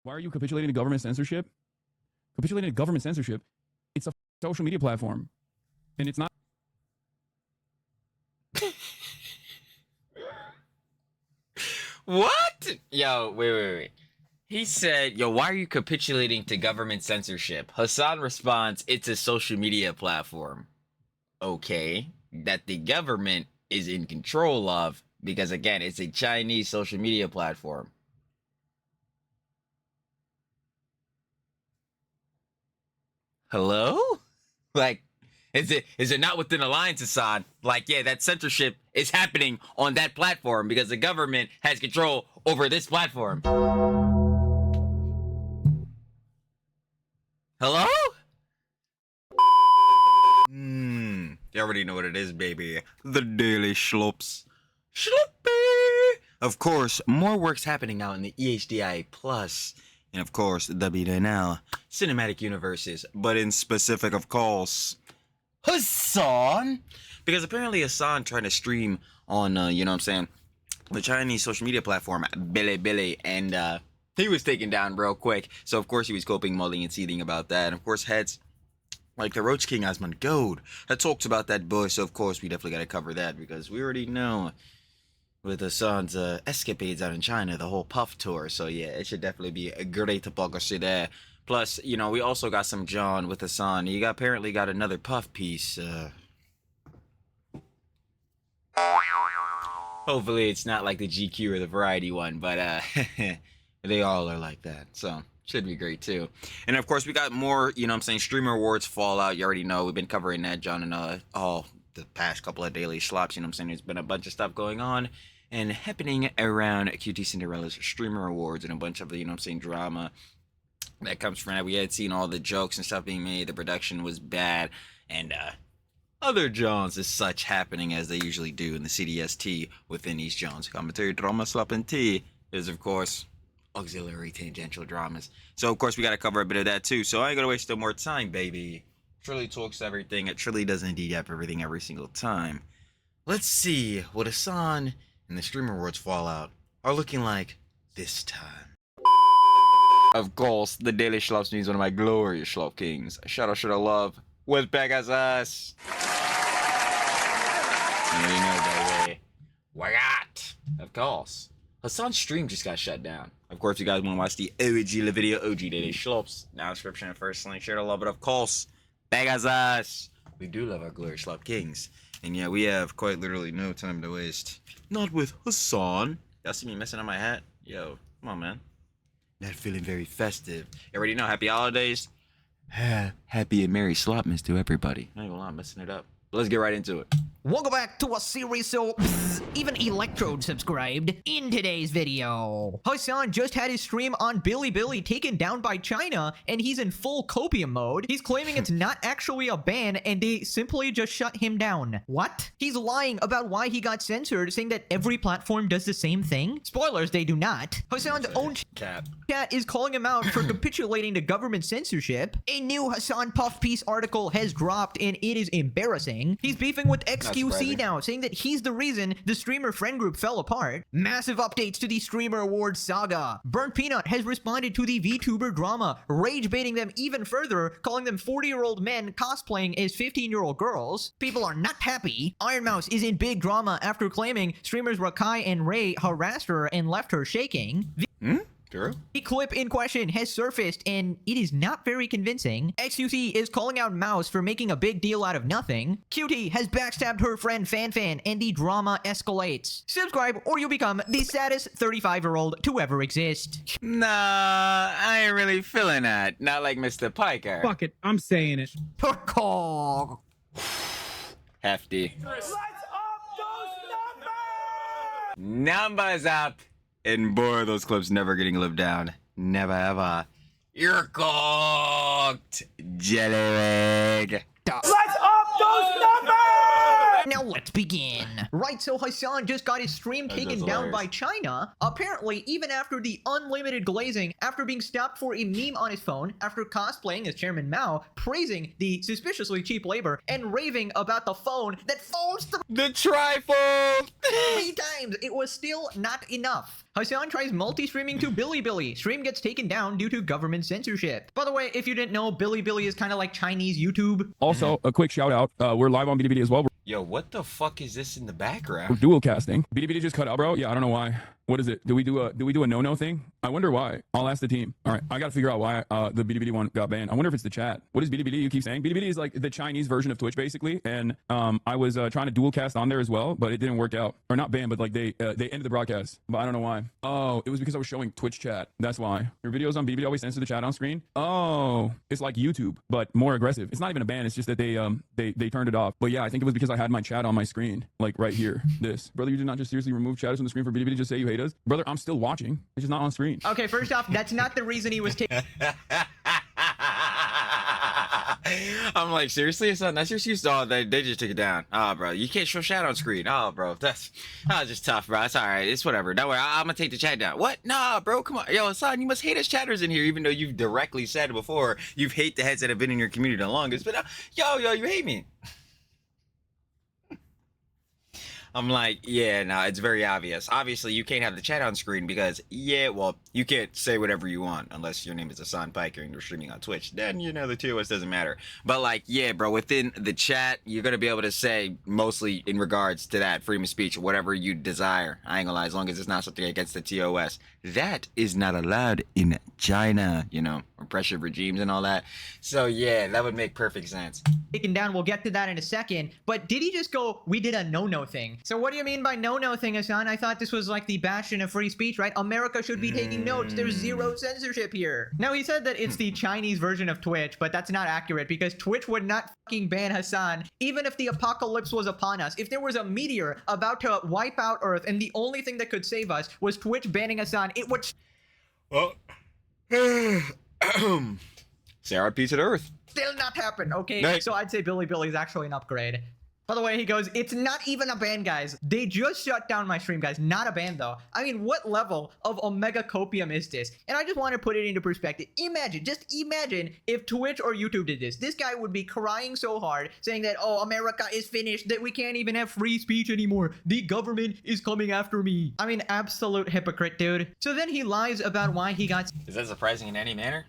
Why are you capitulating to government censorship? Capitulating to government censorship, it's a social media platform. And it's not. What? Yo, wait. He said, yo, why are you capitulating to government censorship? Hasan responds, it's a social media platform. Okay, that the government is in control of, because again, it's a Chinese social media platform. Hello? Like, is it not within the lines, Hasan? Like, yeah, that censorship is happening on that platform because the government has control over this platform. Hello? You already know what it is, baby. The Daily Schlops. Schloppy! Of course, more works happening now in the EHDI Plus, and of course, the WNL cinematic universes, but in specific, of course, Hasan! Because apparently Hasan trying to stream on, you know what I'm saying, the Chinese social media platform, Bilibili, and, he was taken down real quick. So, of course, he was coping, mulling, and seething about that. And, of course, heads like the Roach King Osmond Gold had talked about that boy. So, of course, we definitely got to cover that because we already know with Hassan's escapades out in China, the whole Puff tour. So, yeah, it should definitely be a great hypocrisy there. Plus, you know, we also got some John with Hasan. He apparently got another Puff piece. Hopefully it's not like the GQ or the Variety one, but they all are like that. So should be great too. And of course we got more, you know what I'm saying, streamer awards fallout. You already know we've been covering that, John, and all the past couple of daily slops, you know what I'm saying? There's been a bunch of stuff going on and happening around QT Cinderella's streamer awards and a bunch of the, you know what I'm saying, drama that comes from that. We had seen all the jokes and stuff being made, the production was bad, and other Johns as such happening as they usually do in the CDST within these Johns. Commentary, drama, slop, and tea is, of course, auxiliary tangential dramas. So, of course, we got to cover a bit of that, too. So, I ain't going to waste no more time, baby. Trilly talks everything. It truly does indeed have everything every single time. Let's see what Hasan and the Streamer Awards Fallout are looking like this time. Of course, the Daily Schlops means one of my glorious Schlop Kings. Shout out, love, with back as us. You already know, baby. What? Of course. Hasan's stream just got shut down. Of course, if you guys want to watch the OG video, OG Daily Schlops, now description and first link, share to love it, of course. Back as us. We do love our glorious Schlop Kings. And yeah, we have quite literally no time to waste. Not with Hasan. Y'all see me messing up my hat? Yo, come on, man. Not feeling very festive. You already know, happy holidays. Happy and merry Slopmas to everybody. I ain't gonna lie, I'm messing it up. But let's get right into it. Welcome back to a series so even Electrode subscribed. In today's video, Hasan just had his stream on Bilibili taken down by China, and he's in full copium mode. He's claiming it's not actually a ban, and they simply just shut him down. What? He's lying about why he got censored, saying that every platform does the same thing. Spoilers, they do not. Hasan's own chat is calling him out for capitulating to government censorship. A new Hasan Puff Piece article has dropped, and it is embarrassing. He's beefing with XQC now, saying that he's the reason the streamer friend group fell apart. Massive updates to the Streamer Awards saga. Burnt Peanut has responded to the VTuber drama, rage baiting them even further, calling them 40-year-old men cosplaying as 15-year-old girls. People are not happy. Iron Mouse is in big drama after claiming streamers Rakai and Ray harassed her and left her shaking. The clip in question has surfaced, and it is not very convincing. XQC is calling out Mouse for making a big deal out of nothing. QT has backstabbed her friend FanFan, and the drama escalates. Subscribe, or you'll become the saddest 35-year-old to ever exist. Nah, I ain't really feeling that. Not like Mr. Piker. Fuck it, I'm saying it. Hefty. Let's up those numbers! Numbers up. And boy, those clips never getting lived down. Never ever. You're cooked, jelly egg. Let's up those numbers! Now let's begin. Right, so Hasan just got his stream That's taken down by hilarious. China. Apparently, even after the unlimited glazing, after being stopped for a meme on his phone, after cosplaying as Chairman Mao, praising the suspiciously cheap labor, and raving about the phone that folds The trifold. 3 times, it was still not enough. Hasan tries multi-streaming to Bilibili. Stream gets taken down due to government censorship. By the way, if you didn't know, Bilibili is kind of like Chinese YouTube. Also, a quick shout out. We're live on Bilibili as well. Yo, what the fuck is this in the We're background? dual casting. Bilibili just cut out, bro. Yeah, I don't know why. What is it? Do we do a no-no thing? I wonder why. I'll ask the team. All right, I gotta figure out why the Bilibili one got banned. I wonder if it's the chat. What is Bilibili? You keep saying Bilibili is like the Chinese version of Twitch, basically. And I was trying to dual cast on there as well, but it didn't work out. Or not banned, but like they ended the broadcast. But I don't know why. Oh, it was because I was showing Twitch chat. That's why. Your videos on Bilibili always censor the chat on screen. Oh, it's like YouTube, but more aggressive. It's not even a ban. It's just that they turned it off. But yeah, I think it was because I had my chat on my screen, like right here. This brother, you did not just seriously remove chatters from the screen for Bilibili. Just say you hate us, brother. I'm still watching. It's just not on screen. Okay, first off, that's not the reason he was taken I'm like, seriously, Hasan? That's your excuse? Oh, they just took it down. Oh, bro, you can't show chat on screen. Oh, bro, that's just tough, bro. It's all right. It's whatever. Don't worry. I'm gonna take the chat down. What? Nah, bro, come on. Yo, Hasan, you must hate us chatters in here, even though you've directly said before you've hate the heads that have been in your community the longest. But yo, you hate me. I'm like, yeah, no, it's very obvious. Obviously, you can't have the chat on screen because, yeah, well, you can't say whatever you want unless your name is Hasan Piker and you're streaming on Twitch. Then, you know, the TOS doesn't matter. But, like, yeah, bro, within the chat, you're going to be able to say mostly in regards to that freedom of speech, whatever you desire. I ain't gonna lie, as long as it's not something against the TOS. That is not allowed in China, you know, oppressive regimes and all that. So, yeah, that would make perfect sense. down. We'll get to that in a second. But did he just go, we did a no-no thing? So what do you mean by no-no thing, Hasan? I thought this was like the bastion of free speech, right? America should be taking notes. There's zero censorship here. Now, he said that it's the Chinese version of Twitch, but that's not accurate because Twitch would not fucking ban Hasan, even if the apocalypse was upon us. If there was a meteor about to wipe out Earth and the only thing that could save us was Twitch banning Hasan, it would Say RP to the earth. still not happen, okay? Next. So I'd say Bilibili's actually an upgrade. By the way, he goes, it's not even a ban, guys. They just shut down my stream, guys. Not a ban, though. I mean, what level of Omega Copium is this? And I just want to put it into perspective. Imagine, just imagine if Twitch or YouTube did this. This guy would be crying so hard, saying that, oh, America is finished, that we can't even have free speech anymore. The government is coming after me. I mean, absolute hypocrite, dude. So then he lies about why he got Is that surprising in any manner?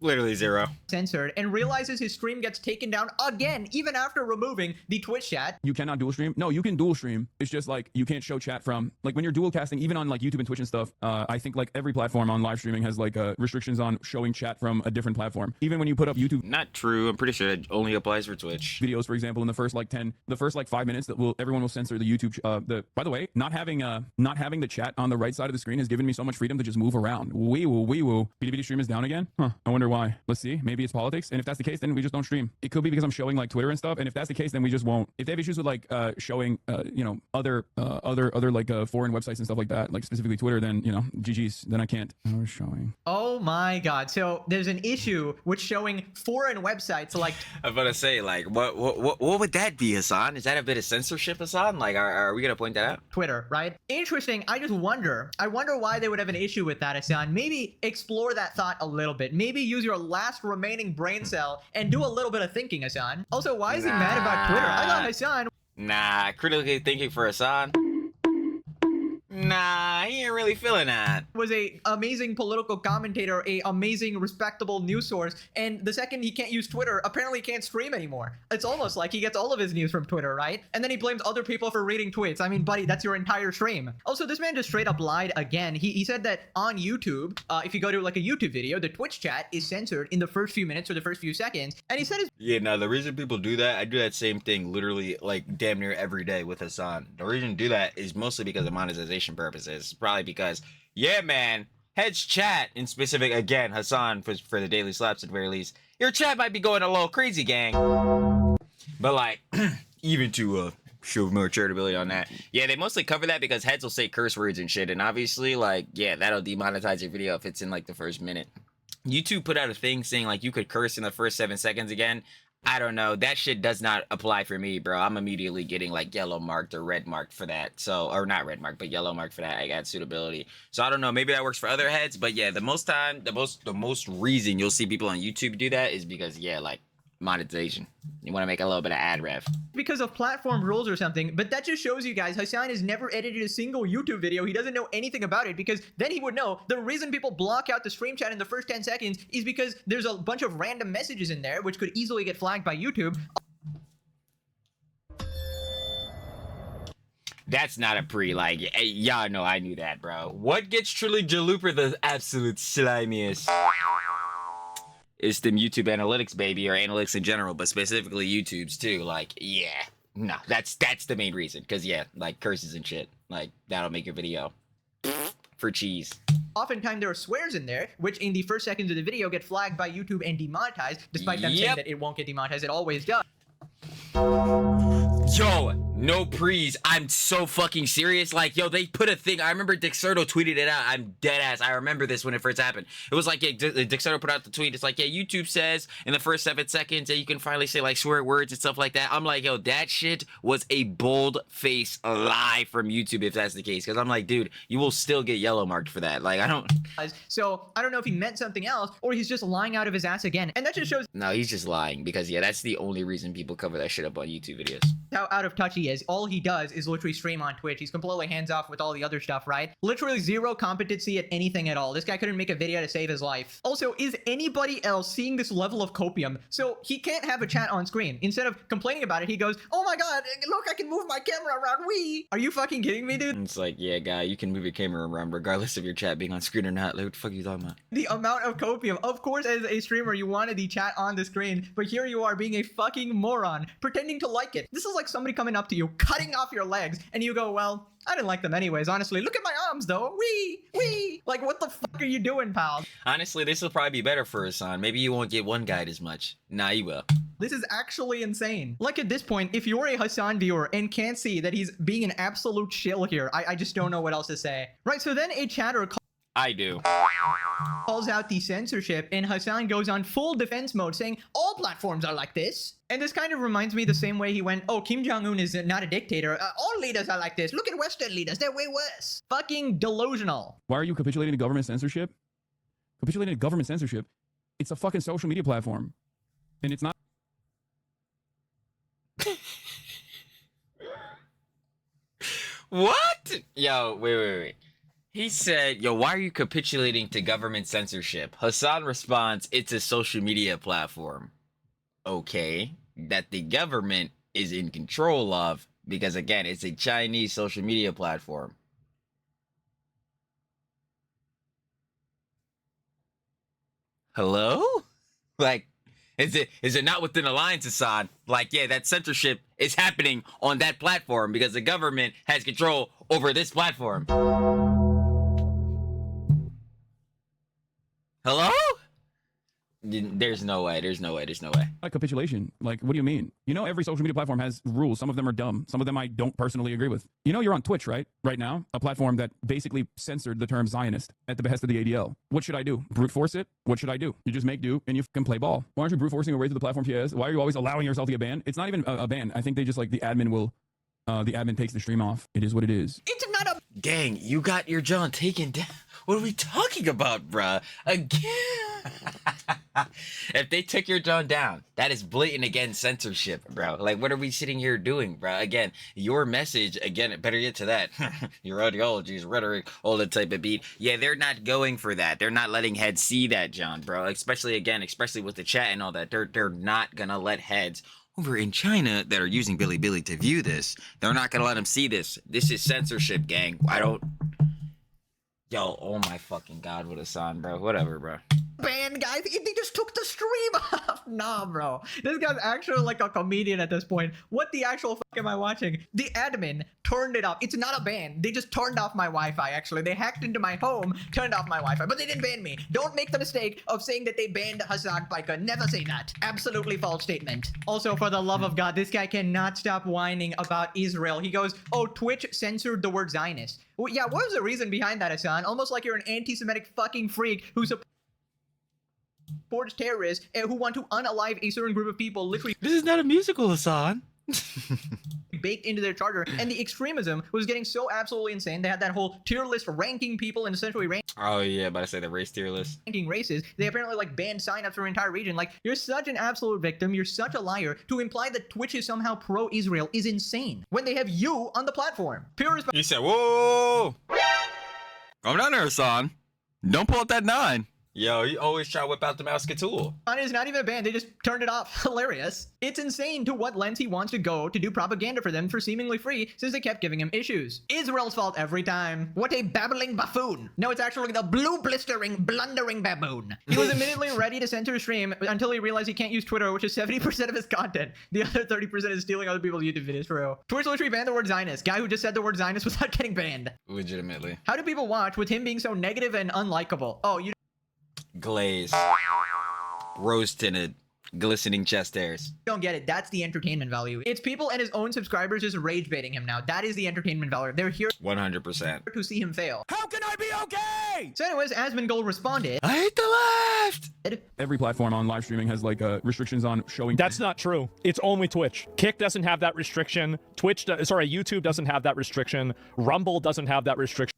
Literally zero. censored and realizes his stream gets taken down again, even after removing the Twitch chat. You cannot dual stream. No, you can dual stream. It's just like you can't show chat from like when you're dual casting, even on like YouTube and Twitch and stuff. I think like every platform on live streaming has like restrictions on showing chat from a different platform. Even when you put up YouTube Not true. I'm pretty sure it only applies for Twitch. videos, for example, in the first 5 minutes, everyone will censor the YouTube. By the way, not having the chat on the right side of the screen has given me so much freedom to just move around. Wee woo. Bilibili stream is down again. Huh. I wonder why. Let's see. Maybe it's politics. And if that's the case, then we just don't stream. It could be because I'm showing like Twitter and stuff. And if that's the case, then we just won't. If they have issues with like showing other like foreign websites and stuff like that, like specifically Twitter, then GG's. Then I can't. I was showing. Oh my god. So there's an issue with showing foreign websites like I was about to say, like, what would that be, Hasan? Is that a bit of censorship, Hasan? Like, are we gonna point that out? Twitter, right? Interesting. I wonder why they would have an issue with that, Hasan. Maybe explore that thought a little bit. Maybe use your last remaining brain cell and do a little bit of thinking, Hasan. Also, why is he mad about Twitter? I thought Hasan Nah, critically thinking for Hasan. Nah, he ain't really feeling that. was a amazing political commentator, a amazing respectable news source, and the second he can't use Twitter, apparently he can't stream anymore. It's almost like he gets all of his news from Twitter, right? And then he blames other people for reading tweets. I mean, buddy, that's your entire stream. Also, this man just straight up lied again. He said that on YouTube, if you go to like a YouTube video, the Twitch chat is censored in the first few minutes or the first few seconds, and he said his Yeah, no, the reason people do that, I do that same thing literally like damn near every day with Hasan. The reason to do that is mostly because of monetization purposes. Probably because, yeah, man, Heads chat in specific, again, Hasan for the daily slaps at the very least. Your chat might be going a little crazy, gang. But like, even to show more charitability on that. Yeah, they mostly cover that because Heads will say curse words and shit. And obviously, like, yeah, that'll demonetize your video if it's in like the first minute. YouTube put out a thing saying like you could curse in the first 7 seconds again. I don't know. That shit does not apply for me, bro. I'm immediately getting like yellow marked or red marked for that. So, or not red marked, but yellow marked for that. I got suitability. So I don't know. Maybe that works for other heads, but yeah, the most reason you'll see people on YouTube do that is because yeah, like monetization. You want to make a little bit of ad rev. Because of platform rules or something, but that just shows you guys Hasan has never edited a single YouTube video. He doesn't know anything about it, because then he would know the reason people block out the stream chat in the first 10 seconds is because there's a bunch of random messages in there which could easily get flagged by YouTube. That's not a like, hey, y'all know I knew that, bro. What gets truly Jalooper the absolute slimiest? It's them YouTube analytics, baby, or analytics in general, but specifically YouTube's too. Like, yeah, no, that's the main reason. Cause yeah, like curses and shit, like that'll make your video for cheese. Oftentimes there are swears in there, which in the first seconds of the video get flagged by YouTube and demonetized, despite them saying that it won't get demonetized. It always does. Yo, no prees. I'm so fucking serious. Like, yo, they put a thing. I remember Dexerto tweeted it out. I'm dead ass. I remember this when it first happened. It was like, yeah, Dexerto put out the tweet. It's like, yeah, YouTube says in the first 7 seconds that you can finally say like swear words and stuff like that. I'm like, yo, that shit was a bold face lie from YouTube if that's the case. Because I'm like, dude, you will still get yellow marked for that. Like, I don't. So I don't know if he meant something else or he's just lying out of his ass again. And that just shows No, he's just lying because yeah, that's the only reason people cover that shit up on YouTube videos. how out of touch he is. All he does is literally stream on Twitch. He's completely hands off with all the other stuff, right? Literally zero competency at anything at all. This guy couldn't make a video to save his life. Also, is anybody else seeing this level of copium? So he can't have a chat on screen. Instead of complaining about it, he goes, oh my god, look, I can move my camera around. Wee! Are you fucking kidding me, dude? It's like, yeah, guy, you can move your camera around regardless of your chat being on screen or not. Like, what the fuck are you talking about? The amount of copium. Of course, as a streamer, you wanted the chat on the screen, but here you are being a fucking moron, pretending to like it. This is like somebody coming up to you, cutting off your legs, and you go, well, I didn't like them anyways, honestly. Look at my arms, though. Wee! Like, what the fuck are you doing, pal? Honestly, this will probably be better for Hasan. Maybe you won't get one guide as much. Nah, you will. This is actually insane. Like, at this point, if you're a Hasan viewer and can't see that he's being an absolute shill here, I just don't know what else to say. Right, so then a chatter I do. calls out the censorship, and Hasan goes on full defense mode, saying, all platforms are like this. And this kind of reminds me the same way he went, oh, Kim Jong-un is not a dictator. All leaders are like this. Look at Western leaders. They're way worse. Fucking delusional. Why are you capitulating to government censorship? Capitulating to government censorship? It's a fucking social media platform. And it's not. What? Yo, wait. He said, yo, why are you capitulating to government censorship? Hasan responds, it's a social media platform. Okay, that the government is in control of, because again, it's a Chinese social media platform. Hello? Like, is it not within the lines, Hasan? Like, yeah, that censorship is happening on that platform because the government has control over this platform. Hello? There's no way. Like capitulation. Like, what do you mean? You know, every social media platform has rules. Some of them are dumb. Some of them I don't personally agree with. You know, you're on Twitch, right? Right now, a platform that basically censored the term Zionist at the behest of the ADL. What should I do? Brute force it? What should I do? You just make do and you can play ball. Why aren't you brute forcing your way through the platform, PS? Why are you always allowing yourself to get banned? It's not even a ban. I think they just like the admin will, the admin takes the stream off. It is what it is. It's not a... Dang, you got your John taken down. What are we talking about, bruh? Again. If they took your John down, that is blatant again censorship, bro. Like, what are we sitting here doing, bro? Again, your message, again, better get to that. Your ideologies, rhetoric, all that type of beat. Yeah, they're not going for that. They're not letting heads see that, John, bro. Especially with the chat and all that. They're not gonna let heads over in China that are using Bilibili to view this. They're not gonna let them see this. This is censorship, gang. Yo, oh my fucking god, what a son, bro. Whatever, bro. Ban, guys. They just took the stream off. Nah, bro. This guy's actually like a comedian at this point. What the actual fuck am I watching? The admin turned it off. It's not a ban. They just turned off my Wi-Fi, actually. They hacked into my home, turned off my Wi-Fi, but they didn't ban me. Don't make the mistake of saying that they banned Hasan Piker. Never say that. Absolutely false statement. Also, for the love of God, this guy cannot stop whining about Israel. He goes, oh, Twitch censored the word Zionist. Well, yeah, what was the reason behind that, Hasan? Almost like you're an anti-Semitic fucking freak who's supports terrorists who want to unalive a certain group of people, literally This is not a musical, Hasan. baked into their charter. And the extremism was getting so absolutely insane. They had that whole tier list ranking people and essentially Oh yeah, but I say the race tier list. ranking races. They apparently like banned signups for an entire region. Like, you're such an absolute victim. You're such a liar. To imply that Twitch is somehow pro-Israel is insane when they have you on the platform. Pure He said, whoa! Calm down there, Hasan. Don't pull out that 9. Yo, you always try to whip out the Muscatool. It's not even a ban. They just turned it off. Hilarious. It's insane to what lengths he wants to go to do propaganda for them for seemingly free since they kept giving him issues. Israel's fault every time. What a babbling buffoon. No, it's actually the blue blistering, blundering baboon. He was immediately ready to censor stream until he realized he can't use Twitter, which is 70% of his content. The other 30% is stealing other people's YouTube videos for real. Twitch literally banned the word Zionist. Guy who just said the word Zionist without getting banned. Legitimately. How do people watch with him being so negative and unlikable? Oh, you Glaze. Rose tinted. Glistening chest hairs. don't get it. That's the entertainment value. It's people and his own subscribers just rage baiting him now. That is the entertainment value. They're here 100%. to see him fail. How can I be okay? So anyways, Asmongold responded. I hate the left! Every platform on live streaming has like restrictions on showing. That's not true. It's only Twitch. Kick doesn't have that restriction. YouTube doesn't have that restriction. Rumble doesn't have that restriction.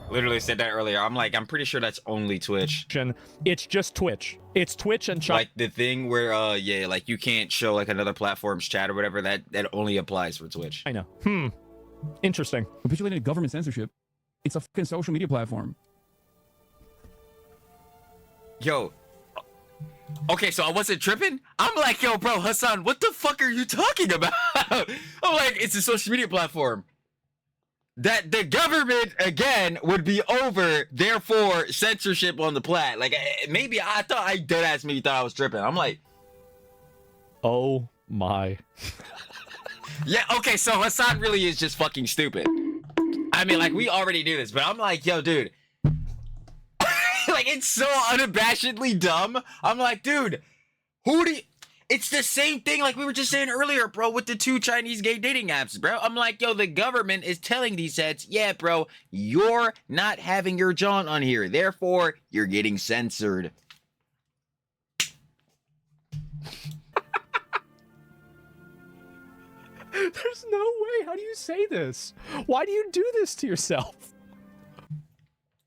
Literally said that earlier. I'm pretty sure that's only Twitch. It's just Twitch. It's Twitch and China. Like the thing where, yeah, like you can't show like another platform's chat or whatever. That only applies for Twitch. I know. Interesting. Capitulated government censorship. It's a fucking social media platform. Yo. Okay, so I wasn't tripping. I'm like, yo, bro, Hasan, what the fuck are you talking about? I'm like, it's a social media platform. That the government again would be over, therefore censorship on the plat. Like maybe I dead ass maybe thought I was tripping. I'm like, Oh my. yeah, okay, so Hasan really is just fucking stupid. I mean, like we already knew this, but I'm like, yo, dude, like it's so unabashedly dumb. I'm like, dude, who do you? It's the same thing like we were just saying earlier, bro, with the 2 Chinese gay dating apps, bro. I'm like, yo, the government is telling these sets, yeah, bro, you're not having your John on here. Therefore, you're getting censored. There's no way. How do you say this? Why do you do this to yourself?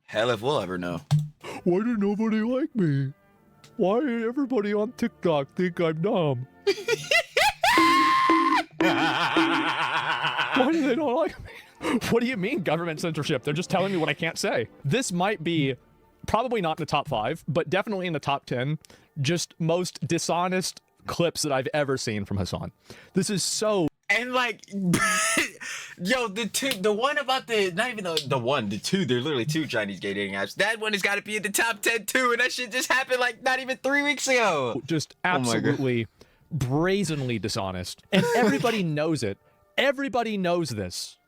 Hell if we'll ever know. Why do nobody like me? Why everybody on TikTok think I'm dumb? Why do they not like me? What do you mean government censorship? They're just telling me what I can't say. This might be probably not in the top 5, but definitely in the top 10, just most dishonest clips that I've ever seen from Hasan. This is so... And like, yo, the one about the, not even the 2, they're literally 2 Chinese gay dating apps. That one has got to be in the top 10 too, and that shit just happened like not even 3 weeks ago. Just Oh my God. absolutely brazenly dishonest. And everybody knows it. Everybody knows this.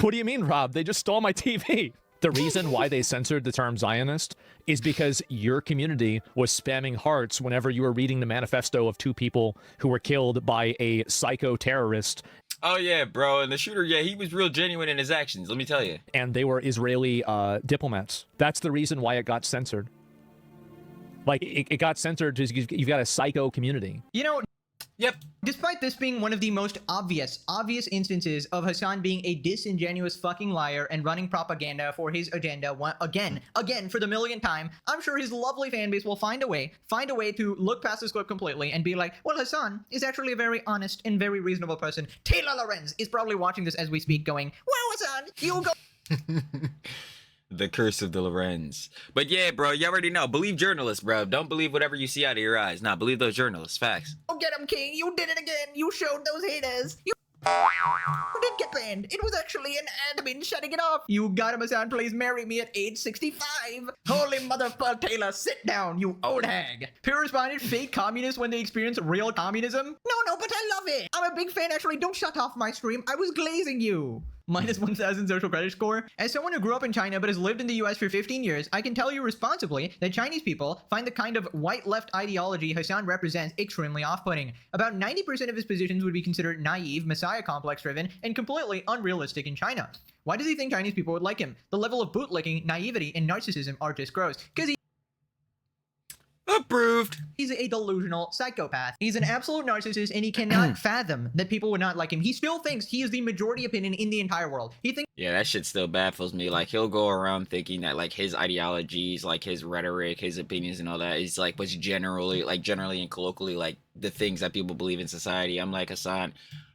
What do you mean, Rob? They just stole my TV. The reason why they censored the term Zionist is because your community was spamming hearts whenever you were reading the manifesto of 2 people who were killed by a psycho terrorist. Oh yeah, bro, and the shooter, yeah, he was real genuine in his actions, let me tell you. And they were Israeli diplomats. That's the reason why it got censored. Like, it got censored because you've got a psycho community. You know, Yep. despite this being one of the most obvious instances of Hasan being a disingenuous fucking liar and running propaganda for his agenda again for the millionth time, I'm sure his lovely fan base will find a way to look past this clip completely and be like, well, Hasan is actually a very honest and very reasonable person. Taylor Lorenz is probably watching this as we speak going, well, Hasan, you go... The curse of the Lorenz. But yeah, bro, you already know. Believe journalists, bro. Don't believe whatever you see out of your eyes. Nah, believe those journalists. Facts. Go get him, King. You did it again. You showed those haters. You did get banned. It was actually an admin shutting it off. You got him, Hasan. Please marry me at age 65. Holy motherfucker, Taylor. Sit down, you old hag. Pure responded, fake communists when they experience real communism? No, but I love it. I'm a big fan, actually. Don't shut off my stream. I was glazing you. Minus 1,000 social credit score. As someone who grew up in China but has lived in the US for 15 years, I can tell you responsibly that Chinese people find the kind of white left ideology Hasan represents extremely off-putting. About 90% of his positions would be considered naive, messiah complex driven, and completely unrealistic in China. Why does he think Chinese people would like him? The level of bootlicking, naivety, and narcissism are just gross. Because he Approved. He's a delusional psychopath. He's an absolute narcissist, and he cannot fathom that people would not like him. He still thinks he is the majority opinion in the entire world. He thinks Yeah, that shit still baffles me. Like, he'll go around thinking that, like, his ideologies, like, his rhetoric, his opinions and all that is, like, what's generally and colloquially, like, the things that people believe in society. I'm like, Hasan,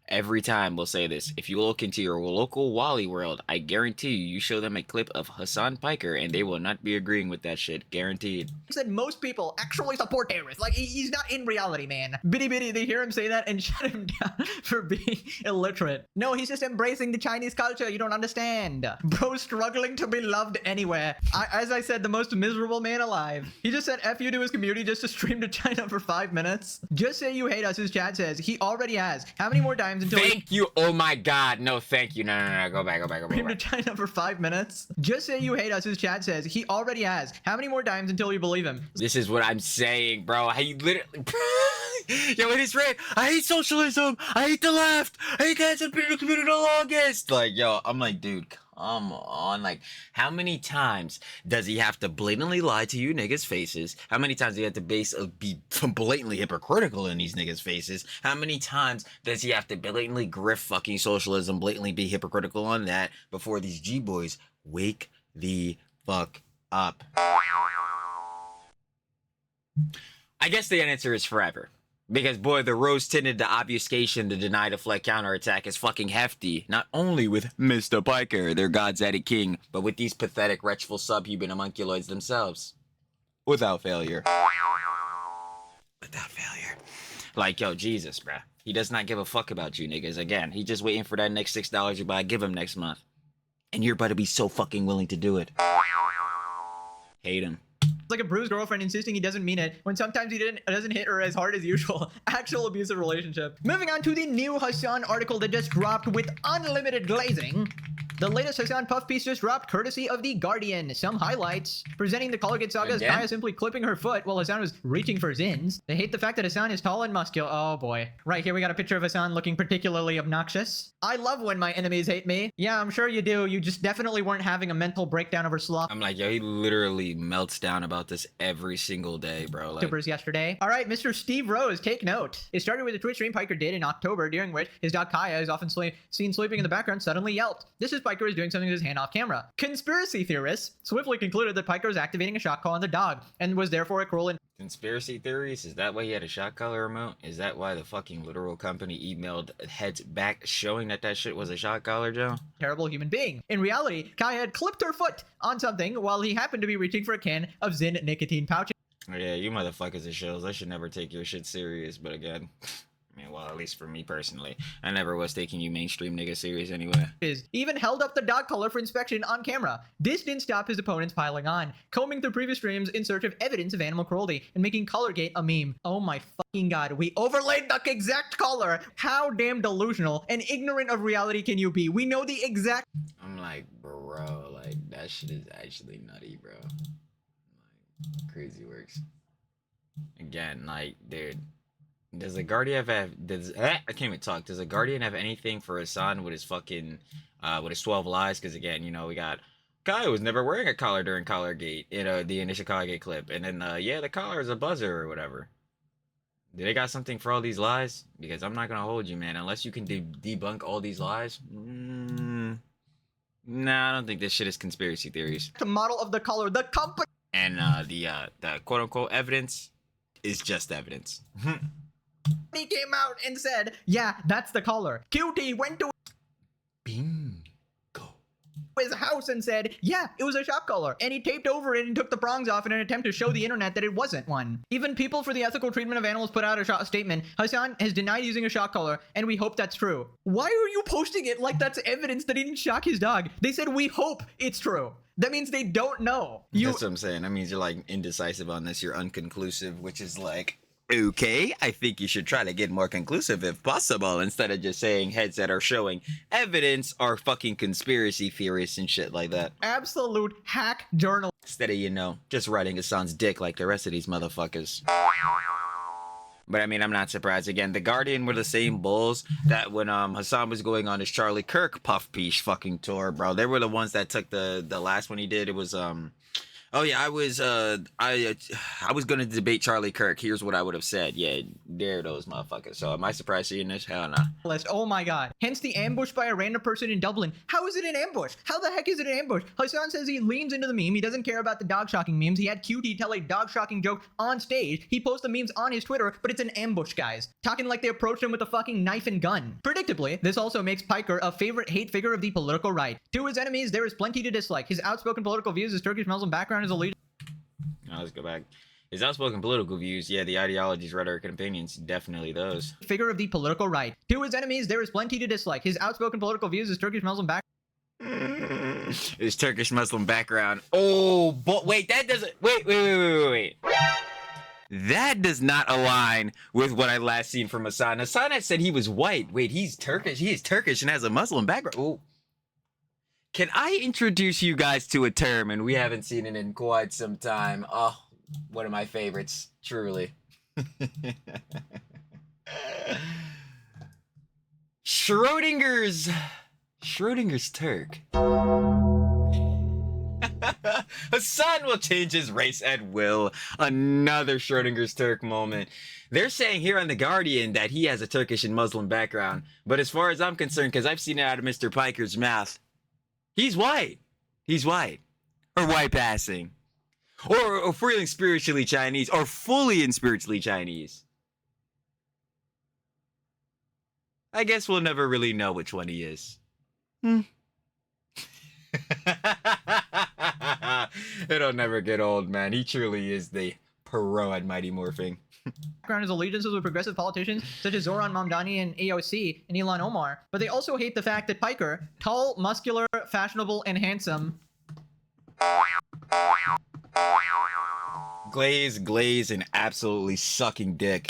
every time we'll say this. If you look into your local Wally world, I guarantee you show them a clip of Hasan Piker, and they will not be agreeing with that shit. Guaranteed. that most people actually support terrorists. Like, he's not in reality, man. Bilibili, they hear him say that and shut him down for being illiterate. No, he's just embracing the Chinese culture. You don't understand. Bro struggling to be loved anywhere. As I said, the most miserable man alive. He just said F you to his community just to stream to China for 5 minutes. Just say you hate us, his chat says. He already has. How many more times until Thank you. Oh my god. No, thank you. No. Go back. stream to China for 5 minutes? Just say you hate us, his chat says. He already has. How many more times until you believe him? This is what I'm saying, bro. I literally... Yo, it is right. I hate socialism. I hate the left. I hate that has been in the community the longest. Like, yo, I'm like, dude, come on. Like, how many times does he have to blatantly lie to you niggas' faces? How many times do you have to be blatantly hypocritical in these niggas' faces? How many times does he have to blatantly grift fucking socialism, blatantly be hypocritical on that before these G-boys wake the fuck up? I guess the answer is forever. Because, boy, the rose-tinted, the obfuscation, the deny-deflect counterattack is fucking hefty. Not only with Mr. Piker, their god's-added king, but with these pathetic, wretchful, subhuman homunculoids themselves. Without failure. Without failure. Like, yo, Jesus, bruh. He does not give a fuck about you niggas. Again, he just waiting for that next $6 you buy, give him next month. And you're about to be so fucking willing to do it. Hate him. Like a bruised girlfriend insisting he doesn't mean it when sometimes he doesn't hit her as hard as usual. Actual abusive relationship. Moving on to the new Hasan article that just dropped with unlimited glazing. The latest Hasan puff piece just dropped courtesy of The Guardian. Some highlights. Presenting the Colgate saga as Kaya simply clipping her foot while Hasan was reaching for Zins. They hate the fact that Hasan is tall and muscular. Oh boy. Right here we got a picture of Hasan looking particularly obnoxious. I love when my enemies hate me. Yeah, I'm sure you do. You just definitely weren't having a mental breakdown over slop. I'm like, yo, he literally melts down about this every single day, bro. Like, YouTubers yesterday. All right, Mr. Steve Rose, take note. It started with a Twitch stream Piker did in October, during which his dog Kaya is often seen sleeping in the background, suddenly yelped. This is Piker is doing something with his hand off camera. Conspiracy theorists swiftly concluded that Piker was activating a shot call on the dog and was therefore a cruel and conspiracy theories? Is that why he had a shot collar remote? Is that why the fucking literal company emailed heads back showing that shit was a shot collar, Joe? terrible human being? In reality, Kaya had clipped her foot on something while he happened to be reaching for a can of Zyn nicotine pouches. Yeah, you motherfuckers are shows. I should never take your shit serious, but again, I mean, well, at least for me personally, I never was taking you mainstream niggas serious anyway. He even held up the dog collar for inspection on camera. This didn't stop his opponents piling on, combing through previous streams in search of evidence of animal cruelty and making Collargate a meme. Oh my fucking god, we overlaid the exact collar! How damn delusional and ignorant of reality can you be? We know the exact— I'm like, bro, like, that shit is actually nutty, bro. Like, crazy works. Again, like, dude. Does the Guardian have I can't even talk. Does the Guardian have anything for Hasan with his fucking with his 12 lies? Because again, you know, we got Kaya was never wearing a collar during Collargate, you know, the initial Collargate clip, and then yeah, the collar is a buzzer or whatever. Do they got something for all these lies? Because I'm not gonna hold you, man, unless you can debunk all these lies. Nah, I don't think this shit is conspiracy theories. the model of the collar, the company And the quote unquote evidence is just evidence. came out and said, yeah, that's the collar. QT went to Bingo. his house and said, yeah, it was a shop collar. And he taped over it and took the prongs off in an attempt to show the internet that it wasn't one. Even People for the Ethical Treatment of Animals put out a statement. Hasan has denied using a shock collar, and we hope that's true. Why are you posting it like that's evidence that he didn't shock his dog? They said, we hope it's true. That means they don't know. That's what I'm saying. That means you're like indecisive on this. You're unconclusive, which is like, okay, I think you should try to get more conclusive if possible, instead of just saying heads that are showing evidence are fucking conspiracy theorists and shit like that. Absolute hack journal. Instead of, you know, just riding Hasan's dick like the rest of these motherfuckers. But I mean, I'm not surprised. Again, The Guardian were the same bulls that when Hasan was going on his Charlie Kirk puff piece fucking tour, bro. They were the ones that took the last one he did. It was Oh yeah, I was gonna debate Charlie Kirk. Here's what I would have said. Yeah, dare those motherfuckers. So am I surprised seeing this? Hell no. List. Oh my god. Hence the ambush by a random person in Dublin. How is it an ambush? How the heck is it an ambush? Hasan says he leans into the meme. He doesn't care about the dog shocking memes. He had QT tell a dog shocking joke on stage. He posts the memes on his Twitter, but it's an ambush, guys. Talking like they approached him with a fucking knife and gun. Predictably, this also makes Piker a favorite hate figure of the political right. To his enemies, there is plenty to dislike. His outspoken political views, his Turkish Muslim background, his allegiance. Now let's go back. His outspoken political views, yeah, the ideologies, rhetoric, and opinions, definitely those. Figure of the political right. To his enemies, there is plenty to dislike. His outspoken political views, his Turkish Muslim background. His Turkish Muslim background. Oh, but wait, that doesn't. Wait. That does not align with what I last seen from Hasan. Hasan had said he was white. Wait, he's Turkish. He is Turkish and has a Muslim background. Oh. Can I introduce you guys to a term, and we haven't seen it in quite some time? Oh, one of my favorites, truly. Schrodinger's Turk. Hasan will change his race at will. Another Schrodinger's Turk moment. They're saying here on The Guardian that he has a Turkish and Muslim background, but as far as I'm concerned, because I've seen it out of Mr. Piker's mouth, he's white. He's white. Or white passing. Or feeling spiritually Chinese. Or fully and spiritually Chinese. I guess we'll never really know which one he is. It'll never get old, man. He truly is the pro at Mighty Morphing. Background is allegiances with progressive politicians such as Zoran Mamdani and AOC and Ilhan Omar, but they also hate the fact that Piker, tall, muscular, fashionable, and handsome, glaze, and absolutely sucking dick.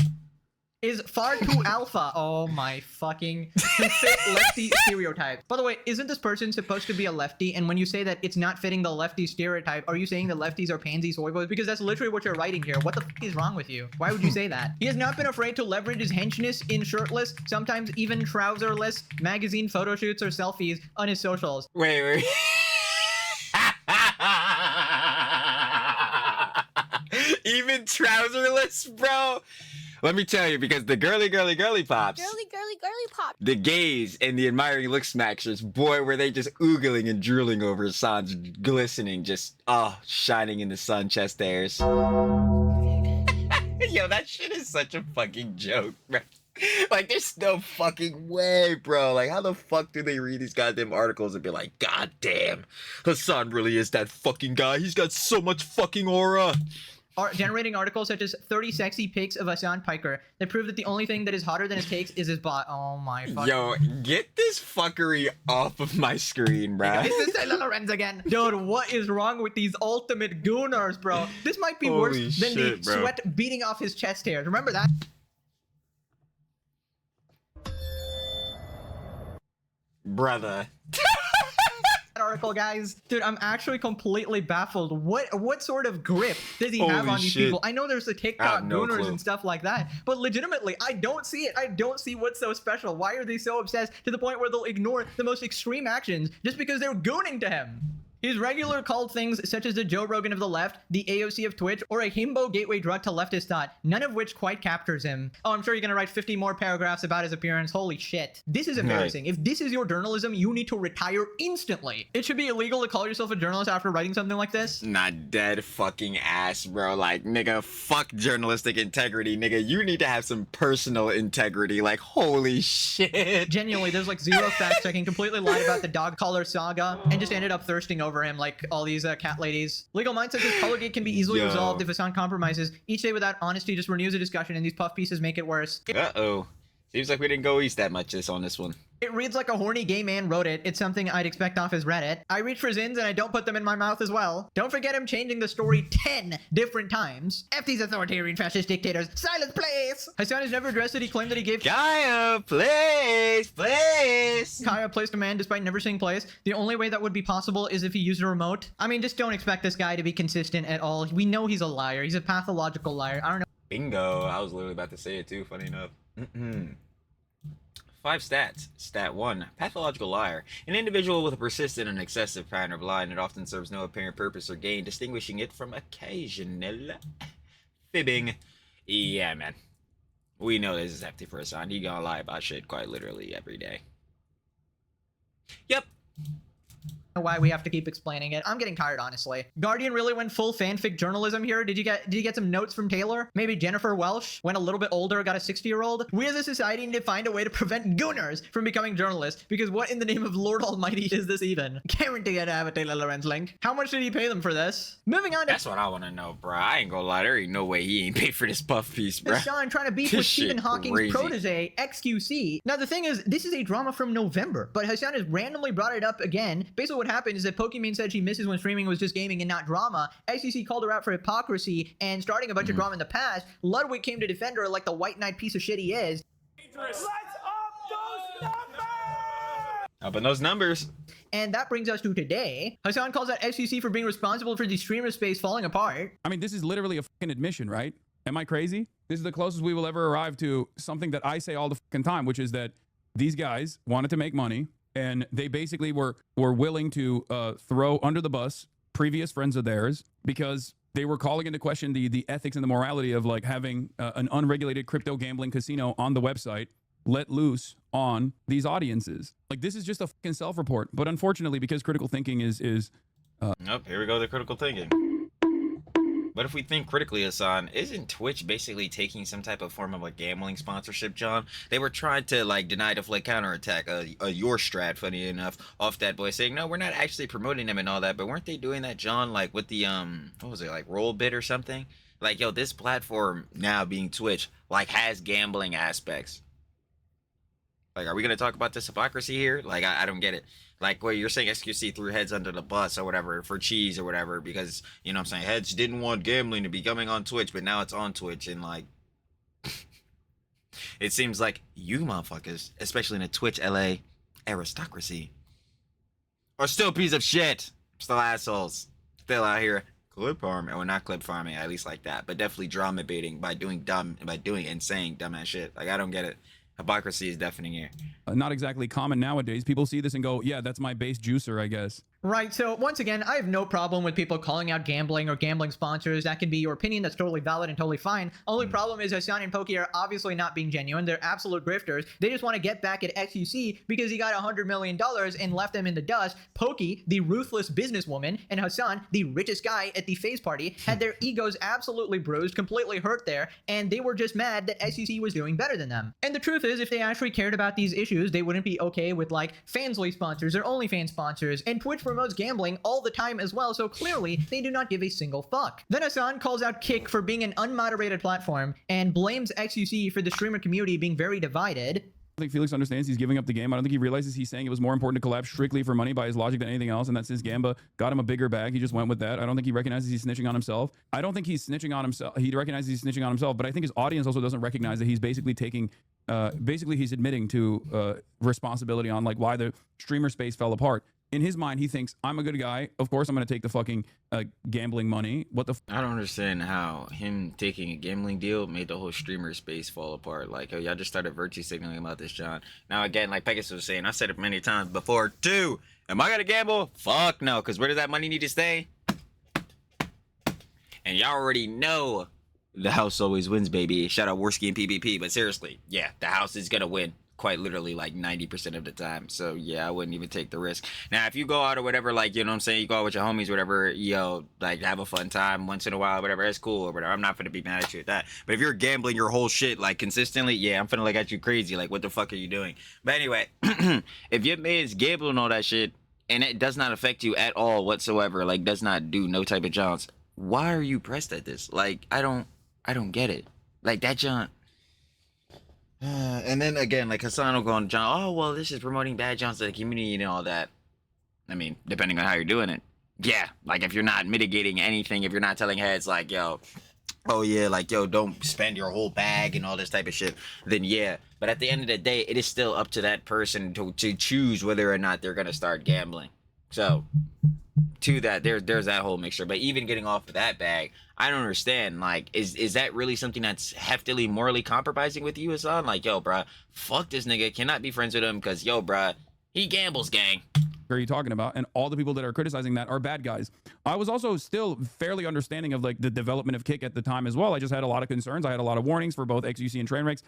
is far too alpha. Oh my fucking, to fit lefty stereotypes. By the way, isn't this person supposed to be a lefty? And when you say that it's not fitting the lefty stereotype, are you saying that lefties are pansy soy boys? Because that's literally what you're writing here. What the fuck is wrong with you? Why would you say that? He has not been afraid to leverage his henchness in shirtless, sometimes even trouserless, magazine photo shoots or selfies on his socials. Wait. Even trouserless, bro? Let me tell you, because the girly pops. Girly pop. The gays and the admiring look smackers, boy, were they just oogling and drooling over Hasan's glistening, just, shining in the sun chest hairs. Yo, that shit is such a fucking joke, bro. Like, there's no fucking way, bro. Like, how the fuck do they read these goddamn articles and be like, God damn, Hasan really is that fucking guy. He's got so much fucking aura. Generating articles such as 30 sexy pics of Hasan Piker that prove that the only thing that is hotter than his cakes is his bot. Oh my fuck. Yo, get this fuckery off of my screen, bro. It's the Sailor Lorenz again. Dude, what is wrong with these ultimate gooners, bro? This might be Holy worse than the shit, bro. sweat beating off his chest hairs. Remember that? Brother. Article, guys. Dude, I'm actually completely baffled. What sort of grip does he have Holy on these shit. people? I know there's the I TikTok have no gooners clue. and stuff like that, but legitimately, I don't see it. I don't see what's so special. Why are they so obsessed to the point where they'll ignore the most extreme actions just because they're gooning to him? He's regularly called things such as the Joe Rogan of the left, the AOC of Twitch, or a himbo gateway drug to leftist thought, none of which quite captures him. Oh, I'm sure you're gonna write 50 more paragraphs about his appearance. Holy shit. This is embarrassing. If this is your journalism, you need to retire instantly. It should be illegal to call yourself a journalist after writing something like this. Not dead fucking ass, bro. Like, nigga, fuck journalistic integrity, nigga. You need to have some personal integrity. Like, holy shit. Genuinely, there's like zero fact checking, completely lied about the dog collar saga, and just ended up thirsting over him like all these cat ladies. Legal Mind says this colorgate can be easily resolved if Hasan compromises. Each day without honesty just renews a discussion, and these puff pieces make it worse. Uh-oh. Seems like we didn't go east that much on this one. It reads like a horny gay man wrote it. It's something I'd expect off his Reddit. I reach for Zins and I don't put them in my mouth as well. Don't forget him changing the story 10 different times. F these authoritarian fascist dictators. Silence, please! Hasan has never addressed it. He claimed that he gave Kaya, please. Kaya placed a man despite never saying place. The only way that would be possible is if he used a remote. I mean, just don't expect this guy to be consistent at all. We know he's a liar. He's a pathological liar. I don't know. Bingo. I was literally about to say it too, funny enough. 5 stats. Stat 1. Pathological liar. An individual with a persistent and excessive pattern of lying that often serves no apparent purpose or gain, distinguishing it from occasional fibbing. Yeah, man. We know this is hefty for Hasan. He gonna lie about shit quite literally every day. Yep. Why we have to keep explaining it. I'm getting tired, honestly. Guardian really went full fanfic journalism here. Did you get some notes from Taylor? Maybe Jennifer Welsh went a little bit older, got a 60-year-old. We as a society need to find a way to prevent gooners from becoming journalists, because what in the name of Lord Almighty is this even? Guarantee to have a Taylor Lorenz link. How much did he pay them for this? Moving on to— That's what I want to know, bro. I ain't gonna lie. There ain't no way he ain't paid for this puff piece, bro. Hasan trying to beef This with Stephen shit Hawking's crazy. protege, XQC. Now, the thing is, this is a drama from November, but Hasan has randomly brought it up again. Basically, what happened is that Pokemon said she misses when streaming was just gaming and not drama. XQC called her out for hypocrisy and starting a bunch of drama in the past. Ludwig came to defend her like the white knight piece of shit he is. Let's up those numbers! Up in those numbers. And that brings us to today. Hasan calls out XQC for being responsible for the streamer space falling apart. I mean, this is literally a fucking admission, right? Am I crazy? This is the closest we will ever arrive to something that I say all the fucking time, which is that these guys wanted to make money, and they basically were willing to throw under the bus previous friends of theirs because they were calling into question the ethics and the morality of like having an unregulated crypto gambling casino on the website let loose on these audiences. Like, this is just a fucking self-report. But unfortunately, because critical thinking is Nope, here we go, the critical thinking. But if we think critically, Hasan, isn't Twitch basically taking some type of form of a gambling sponsorship, John? They were trying to like deny to flake counterattack your strat, funny enough, off that boy, saying no, we're not actually promoting them and all that. But weren't they doing that, John? Like with the what was it, like roll bit or something? Like, yo, this platform now being Twitch like has gambling aspects. Like, are we gonna talk about this hypocrisy here? Like, I don't get it. Like, where you're saying XQC threw heads under the bus or whatever for cheese or whatever because, you know what I'm saying, heads didn't want gambling to be coming on Twitch, but now it's on Twitch, and like it seems like you motherfuckers, especially in the Twitch LA aristocracy, are still pieces of shit. Still assholes. Still out here clip farming. Well, not clip farming, at least like that, but definitely drama baiting by doing and saying dumbass shit. Like, I don't get it. Hypocrisy is deafening here. not exactly common nowadays. People see this and go, yeah, that's my base juicer, I guess. Right, so once again, I have no problem with people calling out gambling or gambling sponsors. That can be your opinion. That's totally valid and totally fine. Only problem is Hasan and Pokey are obviously not being genuine. They're absolute grifters. They just want to get back at XQC because he got $100 million and left them in the dust. Pokey, the ruthless businesswoman, and Hasan, the richest guy at the phase party, had their egos absolutely bruised, completely hurt there, and they were just mad that XQC was doing better than them. And the truth is, if they actually cared about these issues, they wouldn't be okay with like Fansly sponsors or OnlyFans sponsors, and Twitch promotes gambling all the time as well, so clearly they do not give a single fuck. Then Hasan calls out Kick for being an unmoderated platform and blames XQC for the streamer community being very divided. I think Felix understands he's giving up the game. I don't think he realizes he's saying it was more important to collab strictly for money by his logic than anything else, and that since Gamba got him a bigger bag, he just went with that. I don't think he recognizes he's snitching on himself. I don't think he's snitching on himself. He recognizes he's snitching on himself, but I think his audience also doesn't recognize that he's basically taking, he's admitting to responsibility on like why the streamer space fell apart. In his mind, he thinks, I'm a good guy. Of course, I'm going to take the fucking gambling money. What the I don't understand how him taking a gambling deal made the whole streamer space fall apart. Like, oh, y'all just started virtue signaling about this, John. Now, again, like Pegasus was saying, I've said it many times before, too. Am I going to gamble? Fuck no, because where does that money need to stay? And y'all already know the house always wins, baby. Shout out Worski and PvP. But seriously, yeah, the house is going to win. Quite literally like 90% of the time. So yeah, I wouldn't even take the risk. Now if you go out or whatever, like, you know what I'm saying, you go out with your homies, whatever, yo, like have a fun time once in a while, whatever, it's cool or whatever. I'm not gonna be mad at you at that. But if you're gambling your whole shit like consistently, yeah, I'm finna look at you crazy, like what the fuck are you doing? But anyway, if your man's gambling all that shit and it does not affect you at all whatsoever, like does not do no type of jumps, why are you pressed at this? Like I don't get it. Like that jump. And then again, like Hasan will go on John, oh, well, this is promoting bad jumps to the community and all that. I mean, depending on how you're doing it. Yeah, like if you're not mitigating anything, if you're not telling heads like, yo, oh yeah, like, yo, don't spend your whole bag and all this type of shit, then yeah. But at the end of the day, it is still up to that person to choose whether or not they're going to start gambling. So, to that, there's that whole mixture. But even getting off of that bag, I don't understand. Like, is that really something that's heftily morally compromising with you, Hasan? Like, yo, bruh, fuck this nigga. Cannot be friends with him because, yo, bruh, he gambles, gang. Are you talking about? And all the people that are criticizing that are bad guys. I was also still fairly understanding of like the development of Kick at the time as well. I just had a lot of concerns. I had a lot of warnings for both XUC and Trainwrecks.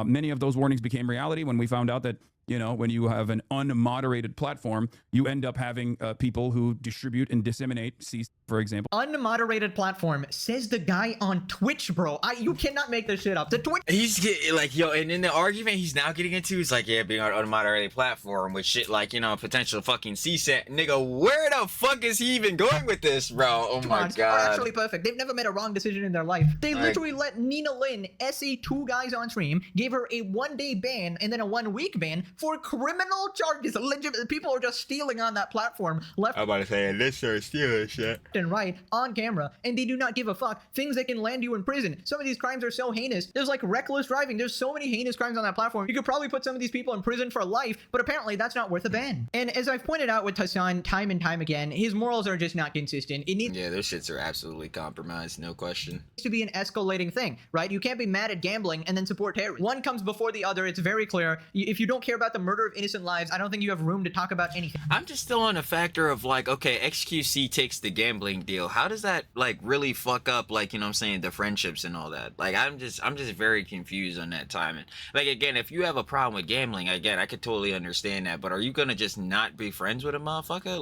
Many of those warnings became reality when we found out that, you know, when you have an unmoderated platform, you end up having people who distribute and disseminate C, for example. Unmoderated platform, says the guy on Twitch, bro. You cannot make this shit up. The Twitch. He's getting like, yo, and in the argument he's now getting into is like, yeah, being on an unmoderated platform with shit like, you know, potential fucking CSAT. Nigga, where the fuck is he even going with this, bro? Oh my god. Are actually perfect. They've never made a wrong decision in their life. They literally let Nina Lynn SE 2 guys on stream, gave her a 1-day ban and then a 1-week ban for criminal charges. Legit, people are just stealing on that platform left I'm about to say, this sure stealing shit. and right on camera, and they do not give a fuck. Things that can land you in prison. Some of these crimes are so heinous. There's like reckless driving. There's so many heinous crimes on that platform. You could probably put some of these people in prison for life, but apparently that's not worth a ban. And as I've pointed out with Hasan time and time again, his morals are just not consistent. It needs Yeah, those shits are absolutely compromised, no question. to be an escalating thing, right? You can't be mad at gambling and then support terrorism. One comes before the other. It's very clear. If you don't care about the murder of innocent lives, I don't think you have room to talk about anything. I'm just still on a factor of like, okay, XQC takes the gambling deal. How does that like really fuck up, like, you know what I'm saying, the friendships and all that? Like, I'm just very confused on that timing. Like, again, if you have a problem with gambling, again, I could totally understand that, but are you gonna just not be friends with a motherfucker?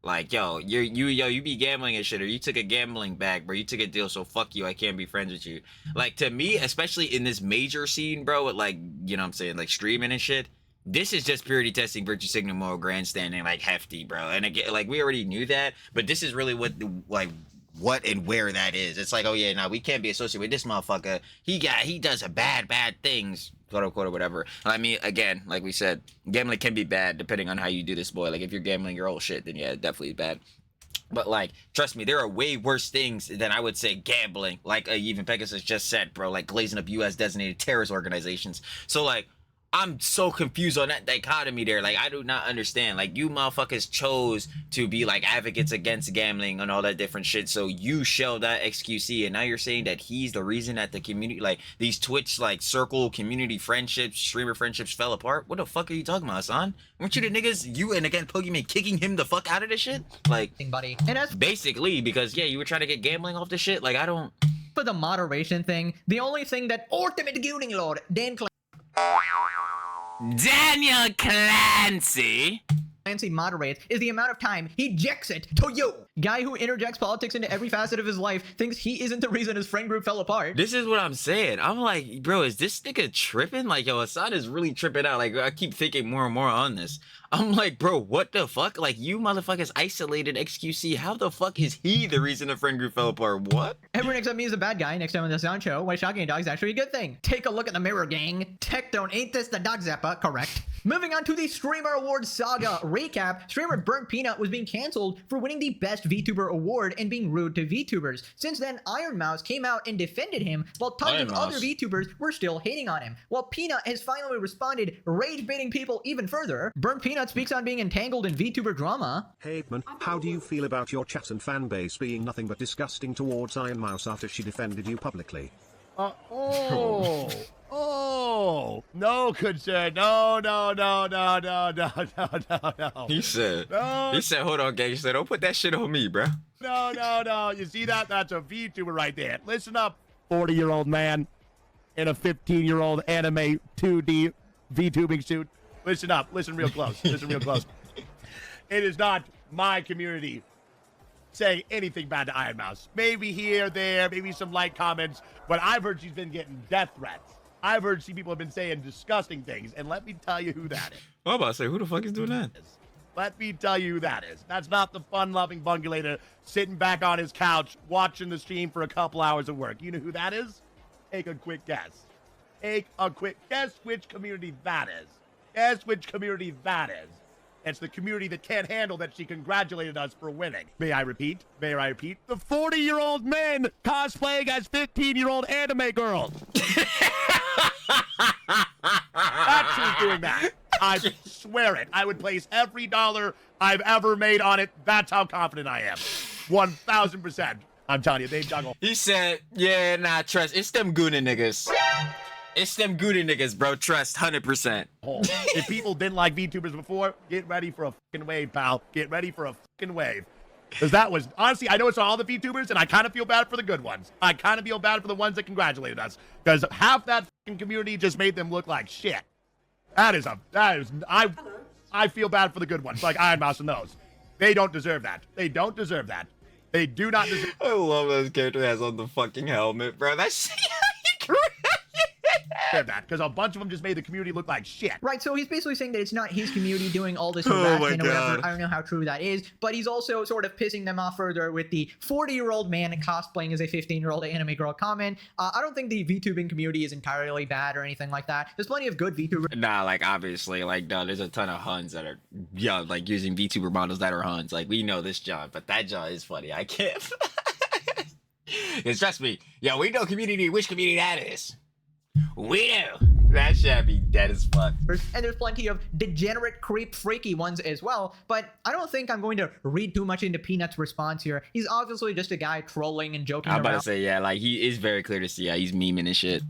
Like, yo, you be gambling and shit, or you took a gambling bag, bro. You took a deal, so fuck you. I can't be friends with you. Like, to me, especially in this major scene, bro, with like, you know what I'm saying, like streaming and shit, this is just purity testing, virtue signal, moral grandstanding, like hefty, bro. And again, like, we already knew that, but this is really what and where that is. It's like, oh yeah, no, we can't be associated with this motherfucker. He does a bad things, quote unquote, or whatever. I mean, again, like we said, gambling can be bad depending on how you do this, boy. Like, if you're gambling your old shit, then yeah, it definitely is bad. But like, trust me, there are way worse things than I would say gambling. Like even Pegasus just said, bro, like glazing up U.S. designated terrorist organizations. So like, I'm so confused on that dichotomy there. Like, I do not understand. Like, you motherfuckers chose to be like advocates against gambling and all that different shit. So you shelled out XQC, and now you're saying that he's the reason that the community, like these Twitch like circle community friendships, streamer friendships fell apart. What the fuck are you talking about, son? Weren't you the niggas, you and again Pokemon, kicking him the fuck out of this shit? Like, Buddy. And as basically, because yeah, you were trying to get gambling off the shit. Like, I don't. for the moderation thing, the only thing that Ultimate Gilding Lord Dan Daniel Clancy moderates is the amount of time he ejects it to you. Guy who interjects politics into every facet of his life thinks he isn't the reason his friend group fell apart. This is what I'm saying. I'm like, bro, is this nigga tripping? Like, yo, Hasan is really tripping out. Like, I keep thinking more and more on this. I'm like, bro, what the fuck? Like, you motherfuckers isolated XQC. How the fuck is he the reason the friend group fell apart? What? Everyone except me is a bad guy. Next time on the Sound Show, why Shocking Dog's actually a good thing. Take a look in the mirror, gang. Tech don't ain't this the dog zappa, correct? Moving on to the Streamer Awards saga recap, streamer Burnt Peanut was being cancelled for winning the Best VTuber award and being rude to VTubers. Since then, Iron Mouse came out and defended him, while tons of other VTubers were still hating on him. While Peanut has finally responded, rage-baiting people even further, Burnt Peanut speaks on being entangled in VTuber drama. Hey man, how do you feel about your chat and fan base being nothing but disgusting towards Iron Mouse after she defended you publicly? No, good sir. No. He said, No. hold on, gang. He said, don't put that shit on me, bro. No. You see that? That's a VTuber right there. Listen up, 40-year-old man in a 15-year-old anime 2D VTubing suit. Listen up. Listen real close. It is not my community saying anything bad to Iron Mouse. Maybe here, there, maybe some light comments, but I've heard she's been getting death threats. I've heard people have been saying disgusting things, and let me tell you who that is. I'm about to say, who the fuck is doing that? Let me tell you who that is. That's not the fun-loving bungulator sitting back on his couch watching the stream for a couple hours of work. You know who that is? Take a quick guess. Guess which community that is. It's the community that can't handle that she congratulated us for winning. May I repeat? The 40-year-old men cosplaying as 15-year-old anime girls. That's who's doing that. I swear it. I would place every dollar I've ever made on it. That's how confident I am. 1,000%. I'm telling you, they juggle. He said, yeah, nah, trust. It's them Goonie niggas. It's them Goonie niggas, bro. Trust, 100%. If people didn't like VTubers before, get ready for a fucking wave, pal. Get ready for a fucking wave. Because that was, honestly, I know it's all the VTubers, and I kind of feel bad for the good ones. I kind of feel bad for the ones that congratulated us. Because half that fucking community just made them look like shit. I feel bad for the good ones, like Iron Mouse and those. They don't deserve that. They don't deserve that. They do not deserve. I love those character has on the fucking helmet, bro. That's that, because a bunch of them just made the community look like shit. Right, so he's basically saying that it's not his community doing all this Oh my harassment or whatever. God. I don't know how true that is, but he's also sort of pissing them off further with the 40-year-old man cosplaying as a 15-year-old anime girl comment. I don't think the VTubing community is entirely bad or anything like that. There's plenty of good VTubers. Nah, like, obviously, like, no, there's a ton of Huns that are, yeah, like, using VTuber models that are Huns. Like, we know this John, but that John is funny. I can't. Because trust me, yo, we know which community that is. We do. That should be dead as fuck. And there's plenty of degenerate, creep, freaky ones as well, but I don't think I'm going to read too much into Peanut's response here. He's obviously just a guy trolling and joking I'm about around. to say, yeah, like, he is very clear to see how he's memeing and shit.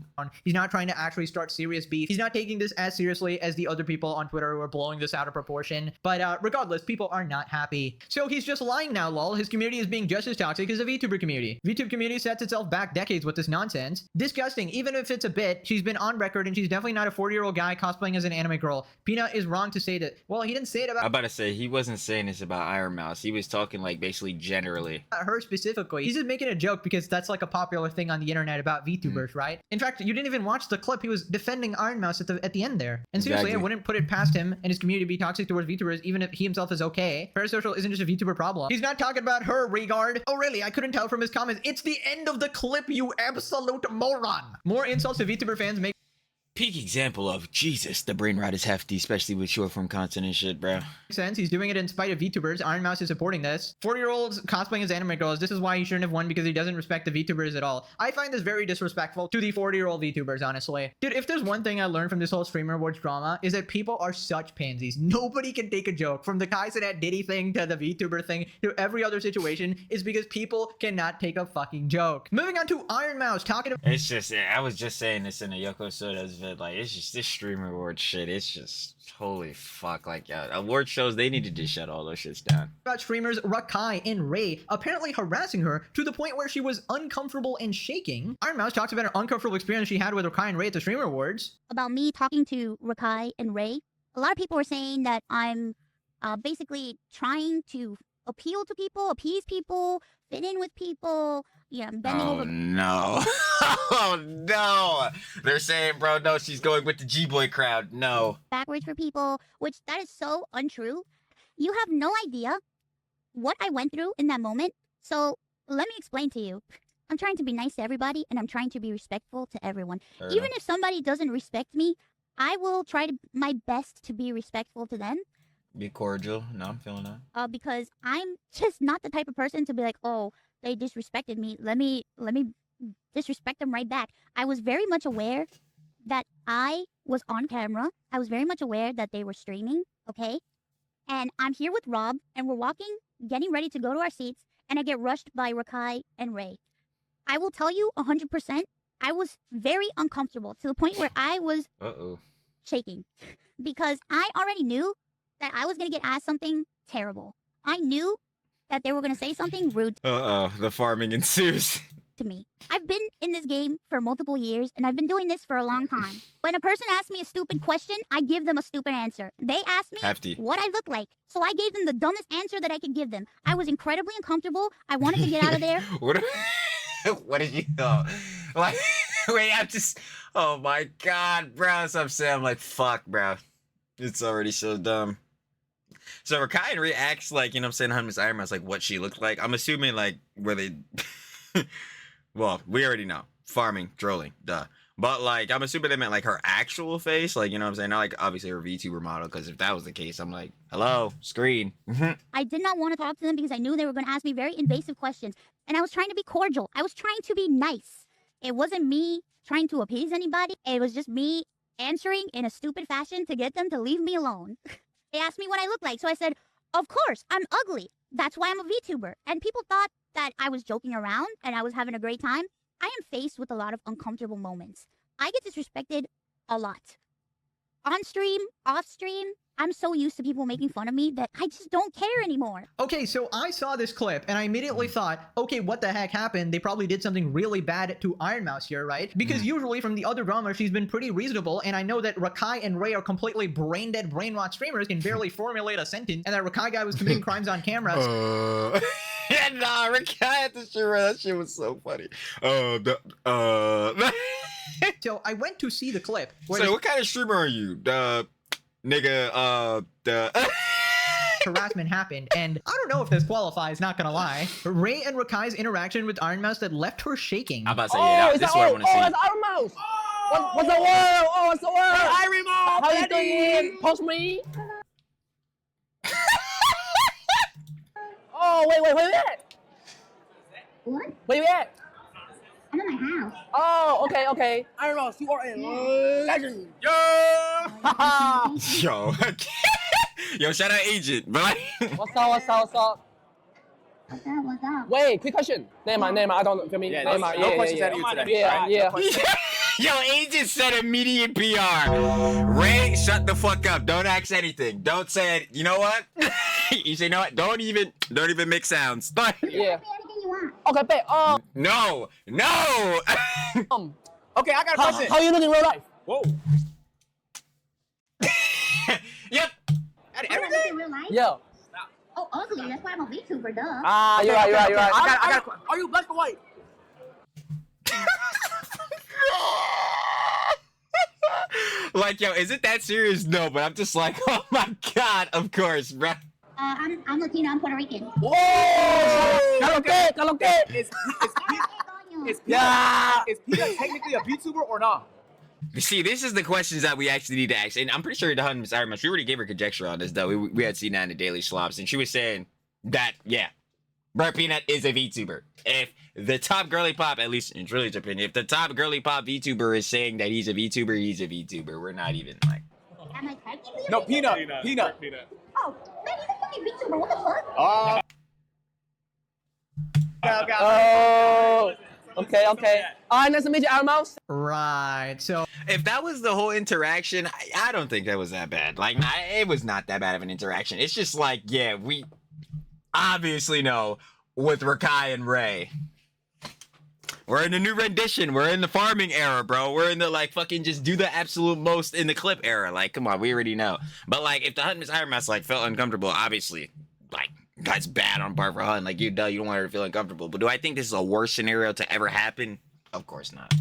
He's not trying to actually start serious beef. He's not taking this as seriously as the other people on Twitter who are blowing this out of proportion. But regardless, people are not happy. So he's just lying now, lol. His community is being just as toxic as the VTuber community. VTube community sets itself back decades with this nonsense. Disgusting, even if it's a bit. She's been on record and she's definitely not a 40-year-old guy cosplaying as an anime girl. Peanut is wrong to say that. Well, he didn't say it I'm about about to say, he wasn't saying this about Iron Mouse. He was talking, like, basically generally. her specifically. He's just making a joke because that's like a popular thing on the internet about VTubers, right? In fact, you didn't even watch the clip. He was defending Iron Mouse at the end there. And seriously, Exactly. I wouldn't put it past him and his community to be toxic towards VTubers, even if he himself is okay. Parasocial isn't just a VTuber problem. He's not talking about her regard. Oh, really? I couldn't tell from his comments. It's the end of the clip, you absolute moron. More insults to VTuber fans make Peak example of, Jesus, the brain rot is hefty, especially with short form content and shit, bro. sense. He's doing it in spite of VTubers. Iron Mouse is supporting this. 40-year-olds cosplaying as anime girls. This is why he shouldn't have won, because he doesn't respect the VTubers at all. I find this very disrespectful to the 40-year-old VTubers, honestly. Dude, if there's one thing I learned from this whole Streamer Awards drama, is that people are such pansies. Nobody can take a joke. From the Kaizen at Diddy thing to the VTuber thing to every other situation, is because people cannot take a fucking joke. Moving on to Iron Mouse talking about— It's just, I was just saying this in a Yoko Soda's vid, like, it's just this Streamer Awards shit, it's just, holy fuck, like, award shows, they need to just shut all those shits down. streamers Rakai and Ray apparently harassing her to the point where she was uncomfortable and shaking. Iron Mouse talks about an uncomfortable experience she had with Rakai and Ray at the Streamer Awards. About me talking to Rakai and Ray. A lot of people are saying that I'm basically trying to appeal to people, appease people, fit in with people. Yeah, I'm bending over. No. Oh no. They're saying, bro, no, she's going with the G-Boy crowd. No. Backwards for people, which that is so untrue. You have no idea what I went through in that moment. So let me explain to you. I'm trying to be nice to everybody, and I'm trying to be respectful to everyone. Even if somebody doesn't respect me, I will try my best to be respectful to them. Be cordial. No, I'm feeling that. Because I'm just not the type of person to be like, oh, they disrespected me. Let me disrespect them right back. I was very much aware that I was on camera. I was very much aware that they were streaming, okay? And I'm here with Rob, and we're walking, getting ready to go to our seats, and I get rushed by Rakai and Ray. I will tell you 100%, I was very uncomfortable to the point where I was shaking. Because I already knew that I was going to get asked something terrible. I knew that they were going to say something rude the farming ensues. to me. I've been in this game for multiple years, and I've been doing this for a long time. When a person asks me a stupid question, I give them a stupid answer. They asked me Hefty. what I look like, so I gave them the dumbest answer that I could give them. I was incredibly uncomfortable. I wanted to get out of there. What did you know? Like, wait, I'm just, oh my God, bro. That's what I'm saying. I'm like, fuck, bro. It's already so dumb. So Rakai and Ray acts like, you know what I'm saying, on Miss Iron Mouse, like what she looked like. I'm assuming like where they, well, we already know. Farming, trolling, duh. But like, I'm assuming they meant like her actual face. Like, you know what I'm saying? Not like obviously her VTuber model, because if that was the case, I'm like, hello, screen. I did not want to talk to them because I knew they were going to ask me very invasive questions. And I was trying to be cordial. I was trying to be nice. It wasn't me trying to appease anybody. It was just me answering in a stupid fashion to get them to leave me alone. They asked me what I look like, so I said, of course, I'm ugly. That's why I'm a VTuber. And people thought that I was joking around and I was having a great time. I am faced with a lot of uncomfortable moments. I get disrespected a lot. On stream, off stream, I'm so used to people making fun of me that I just don't care anymore. Okay, so I saw this clip and I immediately thought, okay, what the heck happened? They probably did something really bad to Iron Mouse here, right? Because usually from the other drama, she's been pretty reasonable, and I know that Rakai and Ray are completely brain-dead, brainwashed streamers, can barely formulate a sentence, and that Rakai guy was committing crimes on camera. Yeah, nah, Rakai at the streamer, that shit was so funny. So I went to see the clip. Where So what kind of streamer are you? harassment happened, and I don't know if this qualifies, not gonna lie. Ray and Rakai's interaction with Iron Mouse that left her shaking. I'm about to say, yeah, this is what I want to see. That's Iron Mouse. What's the word? Oh, what's the word? Iron Mouse. How you doing? Post me. Oh, wait, where you at? What? Where you at? I'm in my house. Oh, okay. Iron Mouse, you are a legend. Yo, yo, shout out Agent, bro. What's up? What's up? Wait, quick question. Name, I don't feel me. Yeah, Name, no questions out of you today. Yeah. Yo, Agent said immediate PR. Ray, shut the fuck up. Don't ask anything. Don't say it. You know what? You say, you know what? Don't even make sounds. Yeah. Anything you want. Okay, bet. No. Okay, I got a question. How you look in real life? Whoa. Yep. Everything? In real life? Yeah. Oh, ugly. That's why I'm a VTuber, duh. You're right. I got a Are you black or white? Like, yo, is it that serious? No, but I'm just like, oh my god, of course, bro. I'm Latino. I'm Puerto Rican. Whoa! Caloque. Is Yeah. Peter technically a VTuber or not? See, this is the questions that we actually need to ask, and I'm pretty sure the Miss Iron Mouse, we already gave her conjecture on this, though. We had seen that in the Daily Slops, and she was saying that, yeah, Brett Peanut is a VTuber. If the top girly pop, at least in Trilly's opinion, if the top girly pop VTuber is saying that he's a VTuber, he's a VTuber. We're not even like. Am I technically a No, VTuber? Peanut. Oh, man, he's a fucking VTuber. What the fuck? Oh. Okay. Nice to meet you, Iron Mouse. Right, so If that was the whole interaction, I don't think that was that bad. Like, it was not that bad of an interaction. It's just like, yeah, we obviously know with Rakai and Ray. We're in a new rendition. We're in the farming era, bro. We're in the, like, fucking just do the absolute most in the clip era. Like, come on, we already know. But, like, if the Hunt Miss Iron Mouse, like, felt uncomfortable, obviously, like, that's bad on part for Hunt. Like, you don't want her to feel uncomfortable. But do I think this is a worse scenario to ever happen? Of course not.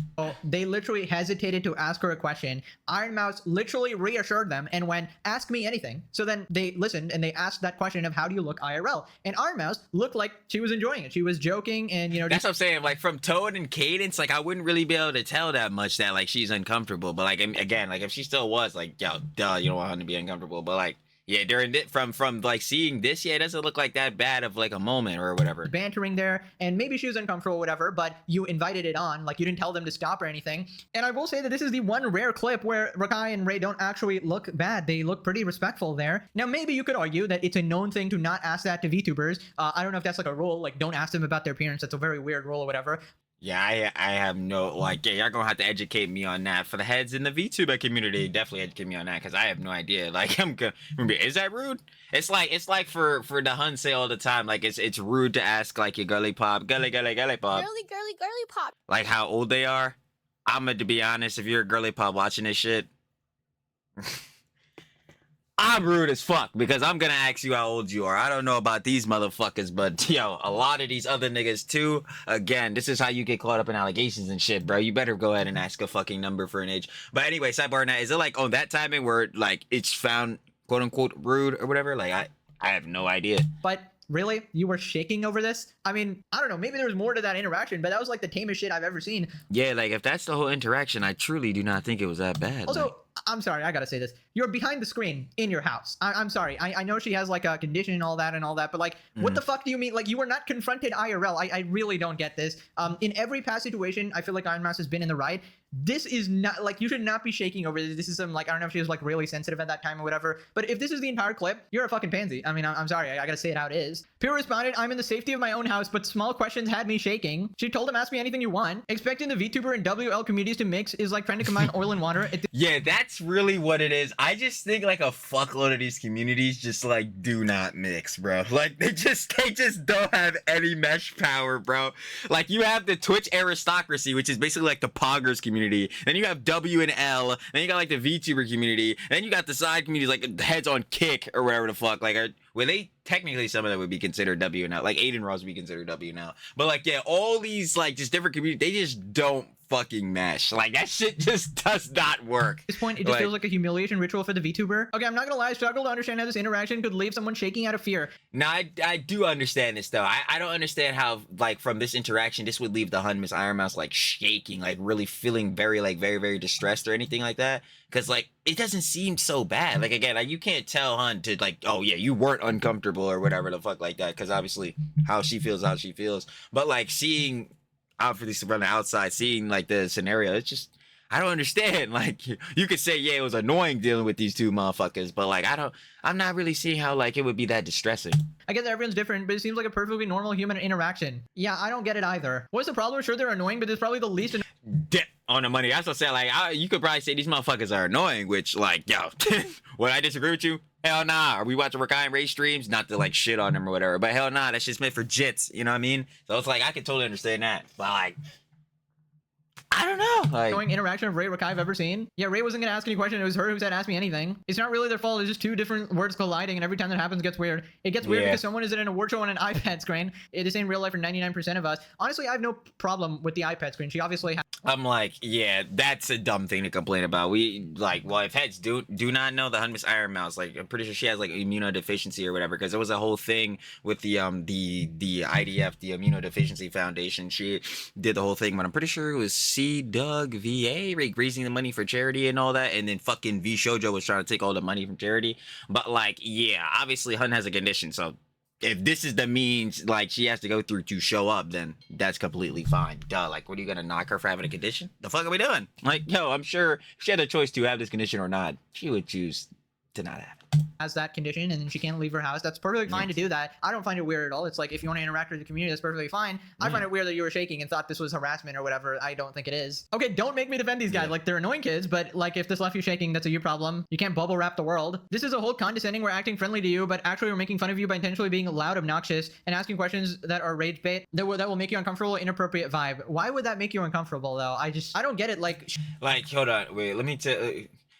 they literally hesitated to ask her a question. Iron Mouse literally reassured them and went, ask me anything. So then they listened and they asked that question of how do you look IRL? And Iron Mouse looked like she was enjoying it. She was joking and, you know. That's what I'm saying. Like, from tone and cadence, like, I wouldn't really be able to tell that much that, like, she's uncomfortable. But, like, again, like, if she still was, like, yo, duh, you don't want her to be uncomfortable. But, like, yeah, during it, from like seeing this, yeah, it doesn't look like that bad of like a moment or whatever. Bantering there, and maybe she was uncomfortable, whatever, but you invited it on, like you didn't tell them to stop or anything. And I will say that this is the one rare clip where Rakai and Ray don't actually look bad. They look pretty respectful there. Now, maybe you could argue that it's a known thing to not ask that to VTubers. I don't know if that's like a rule, like don't ask them about their appearance. That's a very weird rule or whatever. Yeah, I have no, like, yeah, y'all gonna have to educate me on that. For the heads in the VTuber community, definitely educate me on that, because I have no idea. Like, is that rude? It's like for the Hun say all the time, like, it's rude to ask, like, your girly pop, girly pop. Girly pop. Like, how old they are. To be honest, if you're a girly pop watching this shit, I'm rude as fuck, because I'm gonna ask you how old you are. I don't know about these motherfuckers, but yo, a lot of these other niggas too. Again, this is how you get caught up in allegations and shit, bro. You better go ahead and ask a fucking number for an age. But anyway, sidebar now, is it like on that timing where like it's found quote unquote rude or whatever? Like I have no idea. But really? You were shaking over this? I mean, I don't know. Maybe there was more to that interaction, but that was like the tamest shit I've ever seen. Yeah, like if that's the whole interaction, I truly do not think it was that bad. Also, like, I'm sorry, I gotta say this. You're behind the screen in your house. I'm sorry. I know she has like a condition and all that, but like, what the fuck do you mean? Like, you were not confronted IRL. I really don't get this. In every past situation, I feel like Iron Mouse has been in the right. This is not like, you should not be shaking over this. This is some like, I don't know if she was like really sensitive at that time or whatever, but if this is the entire clip, you're a fucking pansy. I mean, I'm sorry, I gotta say it how it is. Pure responded, I'm in the safety of my own house, but small questions had me shaking. She told him, ask me anything you want. Expecting the VTuber and WL communities to mix is like trying to combine oil and water. Yeah, that's really what it is. I just think like a fuckload of these communities just like do not mix, bro. Like they just don't have any mesh power, bro. Like you have the Twitch aristocracy, which is basically like the Poggers community. Then you have W and L. Then you got like the VTuber community. Then you got the side communities like Heads on Kick or whatever the fuck. Like, were they technically some of them would be considered W and L? Like Aiden Ross would be considered W now. But like, yeah, all these like just different communities, they just don't fucking mesh. Like that shit just does not work. At this point, it just feels like a humiliation ritual for the VTuber. Okay, I'm not gonna lie, I struggle to understand how this interaction could leave someone shaking out of fear. Now, I do understand this though. I don't understand how like from this interaction this would leave the Hun Miss Iron Mouse like shaking, like really feeling very distressed or anything like that. Cause like it doesn't seem so bad. Like again, like, you can't tell Hun to like, oh yeah, you weren't uncomfortable or whatever the fuck like that. Cause obviously how she feels. But like seeing obviously from the outside, seeing like the scenario, it's just, I don't understand. Like you could say, yeah, it was annoying dealing with these two motherfuckers, but like I'm not really seeing how like it would be that distressing. I get that everyone's different, but it seems like a perfectly normal human interaction. Yeah, I don't get it either. What's the problem? Sure, they're annoying, but it's probably the least on the money. That's what I said. Like you could probably say these motherfuckers are annoying, which like, yo, would I disagree with you? Hell nah. Are we watching Rakai race streams? Not to like shit on them or whatever, but hell nah, that's just meant for jits. You know what I mean? So it's like I can totally understand that, but like, I don't know. Like, annoying interaction of Ray Rakai I've ever seen. Yeah, Ray wasn't gonna ask any question. It was her who said, ask me anything. It's not really their fault. It's just two different words colliding, and every time that happens, it gets weird. It gets weird because someone is in a award show on an iPad screen. It is in real life for 99% of us. Honestly, I have no problem with the iPad screen. She obviously has. I'm like, yeah, that's a dumb thing to complain about. We like, well, if Heads do not know the Hun Miss Iron Mouse, like I'm pretty sure she has like immunodeficiency or whatever, because there was a whole thing with the IDF, the Immunodeficiency Foundation. She did the whole thing, but I'm pretty sure it was C Doug VA raising the money for charity and all that, and then fucking V Shoujo was trying to take all the money from charity. But like, yeah, obviously Hun has a condition, so if this is the means like she has to go through to show up, then that's completely fine. Duh, like what are you gonna knock her for having a condition? The fuck are we doing? Like, yo, I'm sure if she had a choice to have this condition or not, she would choose to not have it. Has that condition and then she can't leave her house. That's perfectly fine to do that. I don't find it weird at all. It's like if you want to interact with the community, that's perfectly fine. I find it weird that you were shaking and thought this was harassment or whatever. I don't think it is. Okay, don't make me defend these guys. Like they're annoying kids, but like if this left you shaking, that's a you problem. You can't bubble wrap the world. This is a whole condescending. We're acting friendly to you, but actually we're making fun of you by intentionally being loud, obnoxious, and asking questions that are rage bait that will make you uncomfortable, inappropriate vibe. Why would that make you uncomfortable though? I don't get it. Like hold on, wait, let me tell.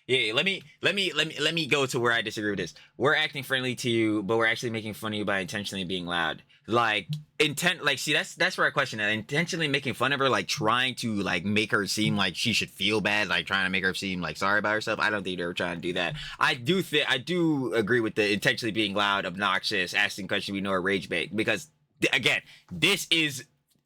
Yeah, let me go to where I disagree with this. We're acting friendly to you, but we're actually making fun of you by intentionally being loud. Like see, that's where I question that. Intentionally making fun of her, like trying to like make her seem like she should feel bad, like trying to make her seem like sorry about herself. I don't think they were trying to do that. I do agree with the intentionally being loud, obnoxious, asking questions we know are rage bait, because again, this is,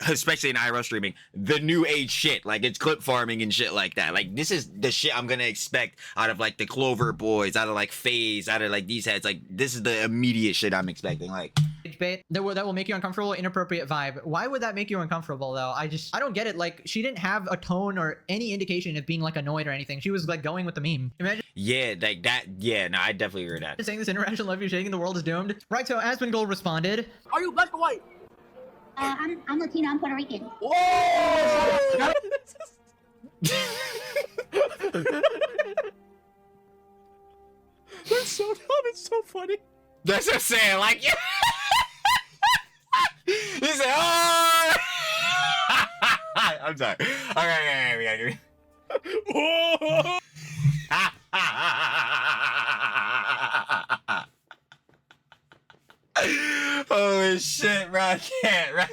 especially in IRL streaming, the new age shit. Like it's clip farming and shit like that. Like this is the shit I'm gonna expect out of like the Clover Boys, out of like FaZe, out of like these heads. Like this is the immediate shit I'm expecting. Like bait that will make you uncomfortable, inappropriate vibe. Why would that make you uncomfortable though? I don't get it. Like she didn't have a tone or any indication of being like annoyed or anything. She was like going with the meme. Imagine. Yeah, like that. Yeah, no, I definitely agree with that. Saying this interaction left you shaking, the world is doomed. Right. So Aspengold responded. Are you black or white? I'm Latino. I'm Puerto Rican. Whoa! That's so dumb. It's so funny. That's what I'm saying. Like, yeah. He said, "Oh." I'm sorry. All right, we gotta Whoa! Holy shit, bro! I can't. Right?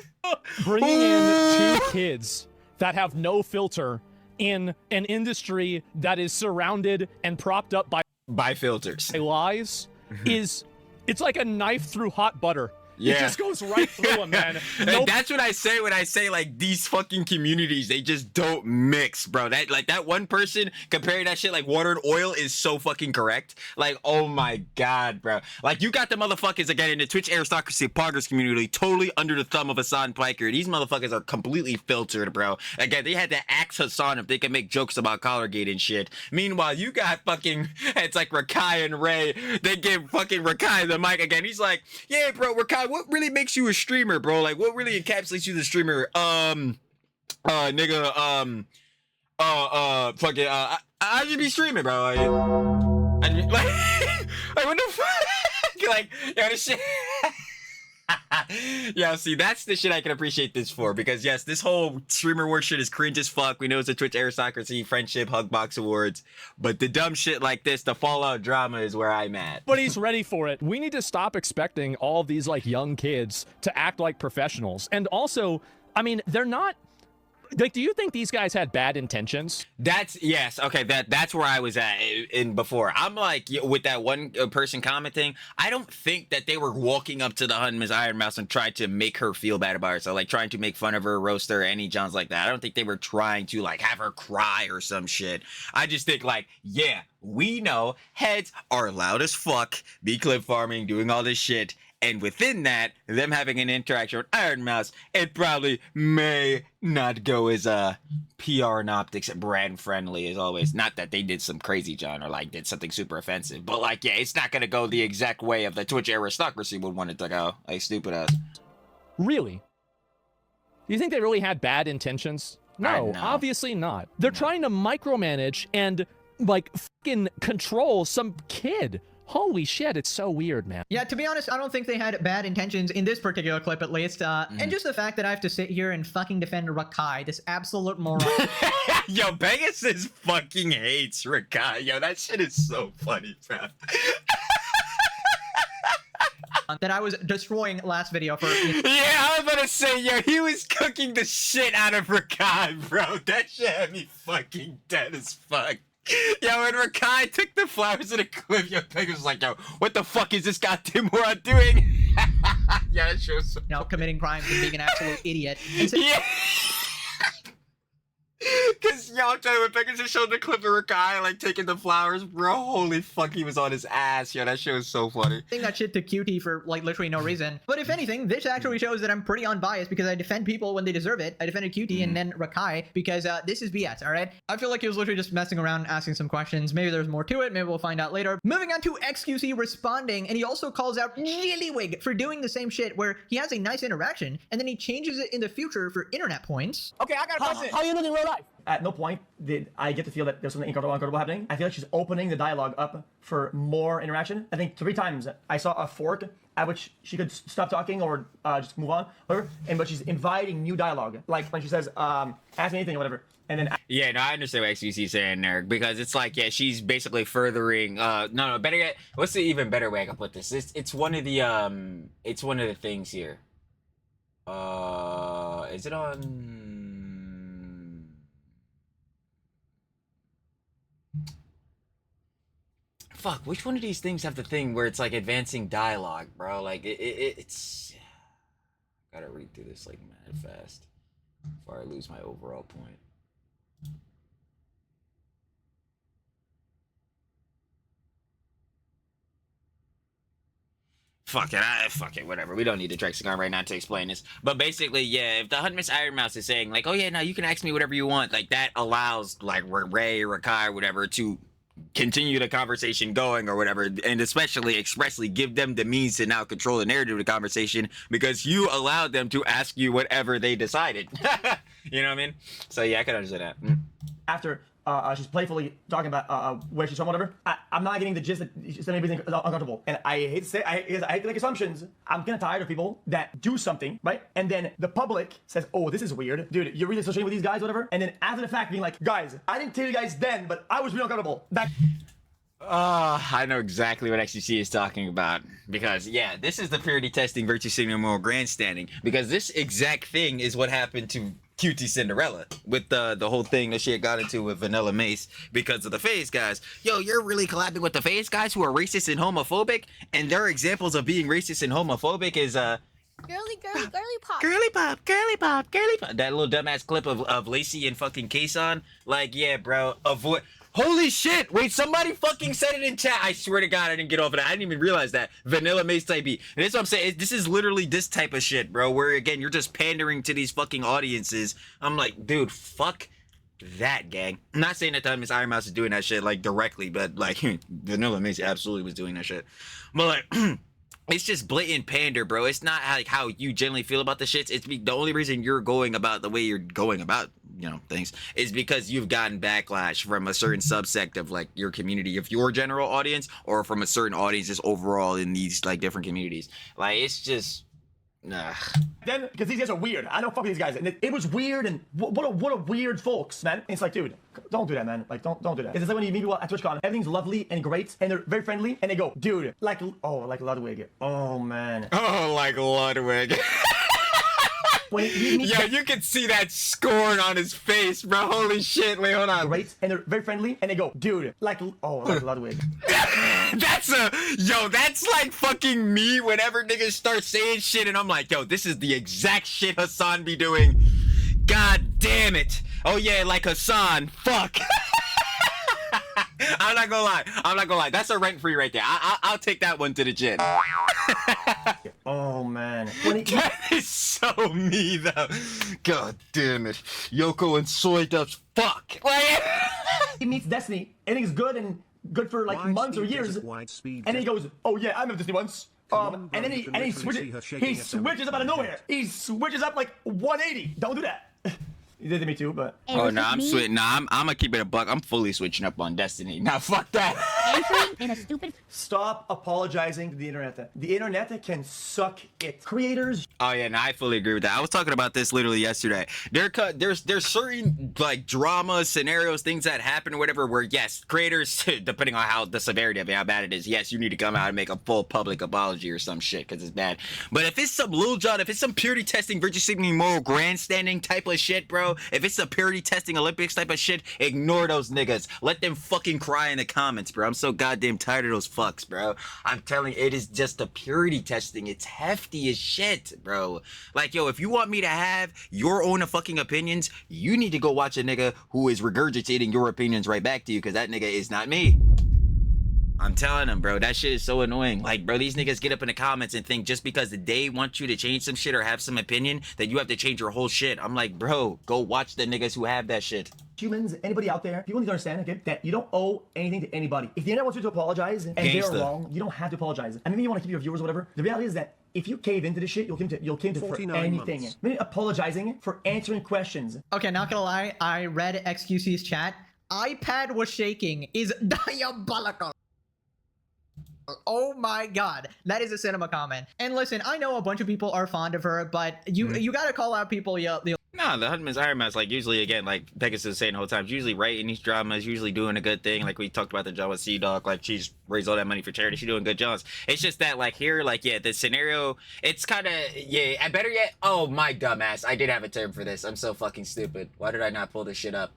Bringing in two kids that have no filter in an industry that is surrounded and propped up by filters, lies, it's like a knife through hot butter. Yeah. It just goes right through them, man. And that's what I say when I say like these fucking communities, they just don't mix, bro. That one person comparing that shit like water and oil is so fucking correct. Like, oh my god, bro. Like, you got the motherfuckers again in the Twitch aristocracy poggers community totally under the thumb of Hasan Piker. These motherfuckers are completely filtered, bro. Again, they had to ask Hasan if they could make jokes about Collargate and shit. Meanwhile, you got fucking, it's like Rakai and Ray. They give fucking Rakai the mic again. He's like, yeah, bro, Rakai, what really makes you a streamer, bro? Like, what really encapsulates you as a streamer? Fucking, I should be streaming, bro. Like, what the fuck? Like, yo, this shit. Yeah, see, that's the shit I can appreciate this for, because yes, this whole streamer award shit is cringe as fuck. We know it's a Twitch aristocracy, friendship, hugbox awards, but the dumb shit like this, the Fallout drama, is where I'm at. But he's ready for it. We need to stop expecting all these like young kids to act like professionals. And also, I mean, they're not. Like, do you think these guys had bad intentions? Yes, okay, that's where I was at in before. I'm like, with that one person commenting, I don't think that they were walking up to the Hunman's Iron Mouse and tried to make her feel bad about herself, like trying to make fun of her, roast her, any Johns like that. I don't think they were trying to like have her cry or some shit. I just think like, yeah, we know heads are loud as fuck, be clip farming, doing all this shit. And within that, them having an interaction with Iron Mouse, it probably may not go as PR and optics brand friendly as always. Not that they did some crazy John or like did something super offensive, but like, yeah, it's not gonna go the exact way of the Twitch aristocracy would want it to go. Like, stupid ass. Really? You think they really had bad intentions? No, obviously not. They're trying to micromanage and like fucking control some kid. Holy shit, it's so weird, man. Yeah, to be honest, I don't think they had bad intentions in this particular clip, at least. And just the fact that I have to sit here and fucking defend Rakai, this absolute moron. Yo, Pegasus fucking hates Rakai. Yo, that shit is so funny, bro. That I was destroying last video for. Yeah, I was gonna say, yo, he was cooking the shit out of Rakai, bro. That shit had me fucking dead as fuck. Yo, when Rakai took the flowers in a clip, yo, Pegasus was like, yo, what the fuck is this goddamn moron doing? Yeah, that shows so committing crimes and being an absolute idiot. Yeah. Cause yo, I'm telling you, when Pegasus showed the clip of Rakai like taking the flowers, bro, holy fuck, he was on his ass. Yo, that shit was so funny. Saying that shit to QT for like literally no reason. But if anything, this actually shows that I'm pretty unbiased because I defend people when they deserve it. I defended QT and then Rakai because this is BS, all right? I feel like he was literally just messing around, asking some questions. Maybe there's more to it. Maybe we'll find out later. Moving on to XQC responding, and he also calls out Jillywig for doing the same shit where he has a nice interaction and then he changes it in the future for internet points. Okay, I got a question. How you look in real life? At no point did I get to feel that there's something incredible happening. I feel like she's opening the dialogue up for more interaction. I think 3 times I saw a fork at which she could stop talking or just move on, whatever. But she's inviting new dialogue, like when she says, "Ask me anything," or whatever. And then yeah, no, I understand what XQC is saying there, because it's like, yeah, she's basically furthering. No, better yet, what's the even better way I can put this? It's one of the things here. Is it on? Fuck, which one of these things have the thing where it's like advancing dialogue, bro? Like it's gotta read through this like mad fast before I lose my overall point. Fuck it, whatever. We don't need the Drexagon right now to explain this. But basically, yeah, if the Hunman's Iron Mouse is saying like, oh yeah, now you can ask me whatever you want, like that allows like Ray or Rakai or whatever to continue the conversation going or whatever, and especially expressly give them the means to now control the narrative of the conversation because you allowed them to ask you whatever they decided. You know what I mean? So yeah, I can understand that. After she's playfully talking about where she's from, whatever, I'm not getting the gist that she's making me uncomfortable. And I hate to say, I hate to make assumptions. I'm kind of tired of people that do something, right? And then the public says, oh, this is weird. Dude, you're really associating with these guys, whatever. And then after the fact, being like, guys, I didn't tell you guys then, but I was really uncomfortable. I know exactly what XQC is talking about, because yeah, this is the purity testing virtue signaling moral grandstanding, because this exact thing is what happened to QT Cinderella with the whole thing that she had got into with Vanilla Mace because of the FaZe guys. Yo, you're really collabing with the FaZe guys who are racist and homophobic, and their examples of being racist and homophobic is Girly, girly, girly pop. Girly pop, girly pop, girly pop. That little dumbass clip of Lacey and fucking Hasan. Like, yeah, bro. Avoid. Holy shit! Wait, somebody fucking said it in chat. I swear to God, I didn't get off of that. I didn't even realize that. Vanilla Mace type beat. And that's what I'm saying. This is literally this type of shit, bro. Where again, you're just pandering to these fucking audiences. I'm like, dude, fuck that, gang. I'm not saying that Miss Iron Mouse is doing that shit like directly, but like Vanilla Mace absolutely was doing that shit. But like. It's just blatant pander, bro. It's not like how you generally feel about the shits. It's the only reason you're going about the way you're going about, you know, things is because you've gotten backlash from a certain subsect of like your community, of your general audience, or from a certain audiences overall in these like different communities. Like it's just. Nah. Then, because these guys are weird. I don't fuck with these guys. And it was weird, and what a weird folks, man. And it's like, dude, don't do that, man. Like, don't do that. It's like when you meet people at TwitchCon, everything's lovely and great, and they're very friendly, and they go, dude, like Ludwig. Oh, man. Oh, like Ludwig. When Yo, you can see that scorn on his face, bro. Holy shit. Wait, hold on. Great, and they're very friendly, and they go, dude, like Ludwig. That's like fucking me whenever niggas start saying shit and I'm like, yo, this is the exact shit Hasan be doing. God damn it. Oh yeah, like Hasan. Fuck. I'm not gonna lie. That's a rent free right there. I'll take that one to the chin. Oh man. That is so me though. God damn it. Yoko and Soy Dubs. Fuck. He meets Destiny, and he's good and good for like months or years. And then he goes, oh yeah, I met Destiny once. And then he switches up out of nowhere. He switches up like 180. Don't do that. He did to me too, but. Oh no, I'm switching. Nah, I'm gonna keep it a buck. I'm fully switching up on Destiny. Nah, fuck that. In a stupid. Stop apologizing to the internet. The internet can suck it. Creators. Oh yeah, no, I fully agree with that. I was talking about this literally yesterday. There's certain like drama scenarios, things that happen or whatever, where yes, creators, depending on how the severity of it, how bad it is, yes, you need to come out and make a full public apology or some shit because it's bad. But if it's some Lil Jon, if it's some purity testing, virtue signaling, moral grandstanding type of shit, bro. If it's a purity testing Olympics type of shit, ignore those niggas. Let them fucking cry in the comments, bro. I'm so goddamn tired of those fucks, bro. I'm telling you, it is just the purity testing. It's hefty as shit, bro. Like, yo, if you want me to have your own fucking opinions, you need to go watch a nigga who is regurgitating your opinions right back to you, because that nigga is not me. I'm telling them, bro, that shit is so annoying. Like, bro, these niggas get up in the comments and think just because they want you to change some shit or have some opinion that you have to change your whole shit. I'm like, bro, go watch the niggas who have that shit. Humans, anybody out there, people need to understand, okay, that you don't owe anything to anybody. If the internet wants you to apologize and they're wrong, you don't have to apologize. I mean, maybe you want to keep your viewers or whatever. The reality is that if you cave into this shit, you'll cave to for anything. Months. Maybe apologizing for answering questions. Okay, not gonna lie, I read XQC's chat. iPad was shaking is diabolical. Oh my god, that is a cinema comment. And listen, I know a bunch of people are fond of her, but you gotta call out people. No, the Husband's Iron Man's like usually, again, like Pegasus is saying the whole time, she's usually writing these dramas, usually doing a good thing. Like we talked about the drama with Sea-Dog, like she's raised all that money for charity, she's doing good jobs. It's just that like here, like yeah, the scenario, it's kind of, yeah, better yet, oh my dumbass, I did have a term for this. I'm so fucking stupid. Why did I not pull this shit up?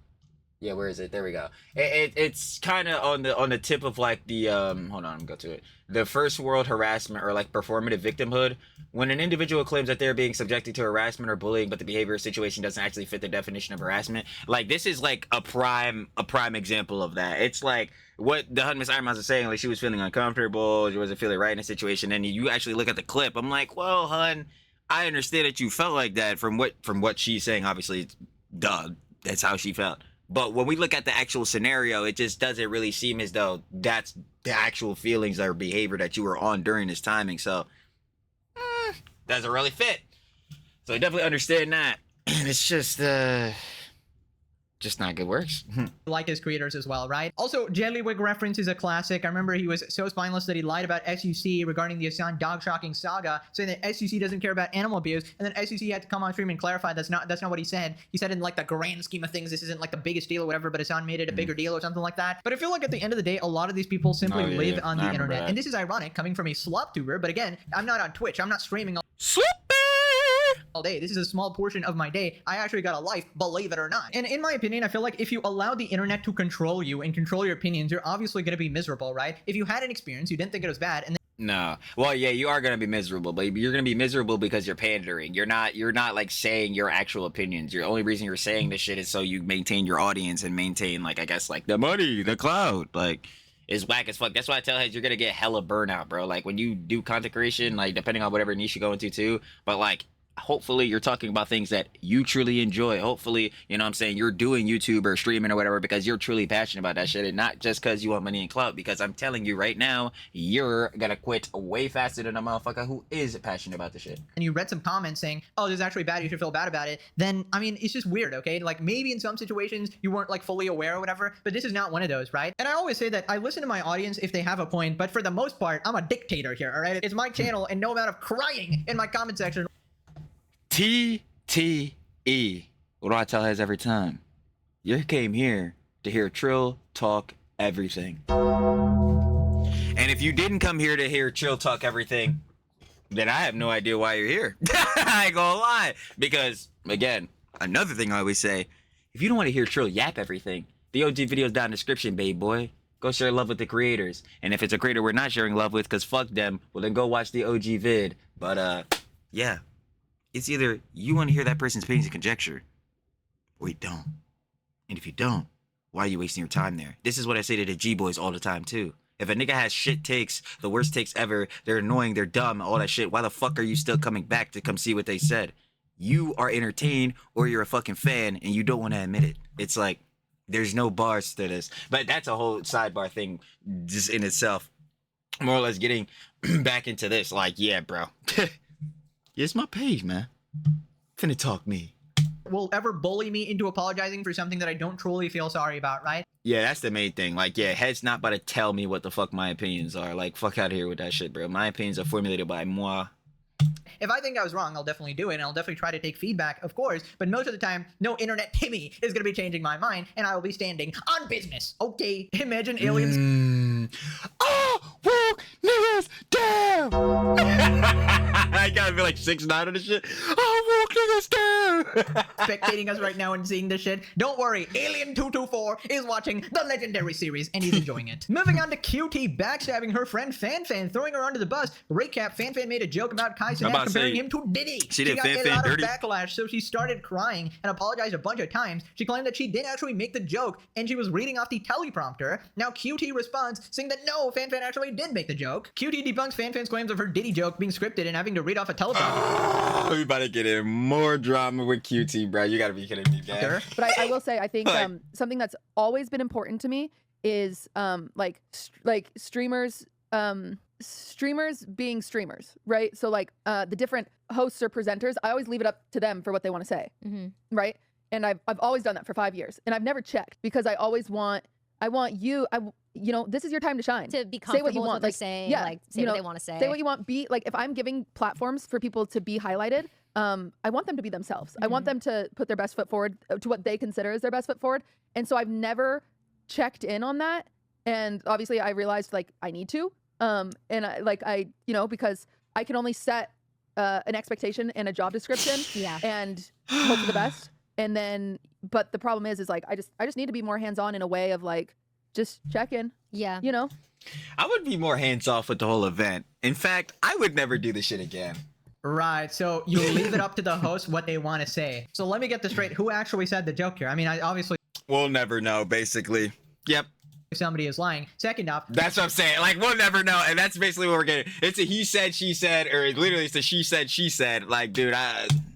Yeah, where is it? There we go. It's kind of on the tip of like the hold on, I'm gonna go to it. The first world harassment or like performative victimhood. When an individual claims that they're being subjected to harassment or bullying, but the behavior or situation doesn't actually fit the definition of harassment. Like this is like a prime example of that. It's like what the Miss Iron Mouse is saying, like she was feeling uncomfortable, she wasn't feeling right in a situation, and you actually look at the clip. I'm like, well, hun, I understand that you felt like that from what she's saying. Obviously, it's duh, that's how she felt. But when we look at the actual scenario, it just doesn't really seem as though that's the actual feelings or behavior that you were on during this timing. So, doesn't really fit. So I definitely understand that. And it's just not good works. Like his creators as well, right? Also, Jellywig reference is a classic. I remember he was so spineless that he lied about SUC regarding the Hasan dog shocking saga, saying that SUC doesn't care about animal abuse, and then SUC had to come on stream and clarify that's not what he said. He said in like the grand scheme of things, this isn't like the biggest deal or whatever, but Hasan made it a bigger deal or something like that. But I feel like at the end of the day, a lot of these people simply live on the internet, and this is ironic coming from a slop tuber. But again, I'm not on Twitch. I'm not streaming all day. This is a small portion of my day. I actually got a life, believe it or not. And in my opinion, I feel like if you allow the internet to control you and control your opinions, you're obviously going to be miserable, right? If you had an experience, you didn't think it was bad, and then No. Well, yeah, you are gonna be miserable, but you're gonna be miserable because you're pandering. You're not like saying your actual opinions. Your only reason you're saying this shit is so you maintain your audience and maintain, like, I guess, like, the money, the clout. Like, it's whack as fuck. That's why I tell heads you're gonna get hella burnout, bro. Like, when you do content creation, like, depending on whatever niche you go into too, but like, hopefully you're talking about things that you truly enjoy. Hopefully, you know what I'm saying, you're doing YouTube or streaming or whatever because you're truly passionate about that shit and not just because you want money and clout. Because I'm telling you right now, you're gonna quit way faster than a motherfucker who is passionate about the shit. And you read some comments saying, oh, this is actually bad, you should feel bad about it, then, I mean, it's just weird, okay? Like, maybe in some situations you weren't, like, fully aware or whatever, but this is not one of those, right? And I always say that I listen to my audience if they have a point, but for the most part, I'm a dictator here, all right? It's my channel, and no amount of crying in my comment section. TTE. What do I tell heads every time? You came here to hear Trill talk everything. And if you didn't come here to hear Trill talk everything, then I have no idea why you're here. I ain't gonna lie. Because, again, another thing I always say, if you don't want to hear Trill yap everything, the OG video's down in the description, babe boy. Go share love with the creators. And if it's a creator we're not sharing love with, because fuck them, well then go watch the OG vid. But, yeah. It's either you want to hear that person's opinions and conjecture, or you don't. And if you don't, why are you wasting your time there? This is what I say to the G-boys all the time, too. If a nigga has shit takes, the worst takes ever, they're annoying, they're dumb, all that shit, why the fuck are you still coming back to come see what they said? You are entertained, or you're a fucking fan, and you don't want to admit it. It's like, there's no bars to this. But that's a whole sidebar thing just in itself. More or less getting back into this, like, yeah, bro. Yeah, it's my page, man. Finna talk me. Will ever bully me into apologizing for something that I don't truly feel sorry about, right? Yeah, that's the main thing. Like, yeah, head's not about to tell me what the fuck my opinions are. Like, fuck out of here with that shit, bro. My opinions are formulated by moi. If I think I was wrong, I'll definitely do it, and I'll definitely try to take feedback, of course, but most of the time, no internet Timmy is going to be changing my mind, and I will be standing on business. Okay, imagine aliens... Oh, walk niggas down! I gotta be like 6'9" on this shit. Oh, walk niggas down! spectating us right now and seeing this shit. Don't worry, Alien224 is watching the legendary series, and he's enjoying it. Moving on to QT backstabbing her friend FanFan, throwing her under the bus. Recap, FanFan made a joke about Kai Cenat comparing him to Diddy. She did got FanFan a lot dirty. of backlash, so she started crying and apologized a bunch of times. She claimed that she did actually make the joke, and she was reading off the teleprompter. Now QT responds, saying that no, FanFan actually did make the joke. QT debunks FanFan's claims of her Diddy joke being scripted and having to read off a teleprompter. We about to get in more drama with QT, bro. You gotta be kidding me, man. But I will say, I think something that's always been important to me is like streamers being streamers, right? So like the different hosts or presenters, I always leave it up to them for what they want to say, right? And I've always done that for 5 years, and I've never checked because I always want you know, this is your time to shine. To be say what you comfortable with want, what they're like saying, yeah, like say what they want to say. Say what you want. Be like, if I'm giving platforms for people to be highlighted, I want them to be themselves. I want them to put their best foot forward to what they consider as their best foot forward. And so I've never checked in on that. And obviously I realized like I need to, and I you know, because I can only set an expectation and a job description and hope for the best. And then, but the problem is like, I just need to be more hands-on in a way of like, just check in. Yeah. You know? I would be more hands-off with the whole event. In fact, I would never do this shit again. Right, so you leave it up to the host what they want to say. So let me get this straight. Who actually said the joke here? I mean, obviously... We'll never know, basically. Yep. Somebody is lying. Second off... That's what I'm saying. Like, we'll never know. And that's basically what we're getting. It's a he said, she said, or literally it's a she said. Like, dude,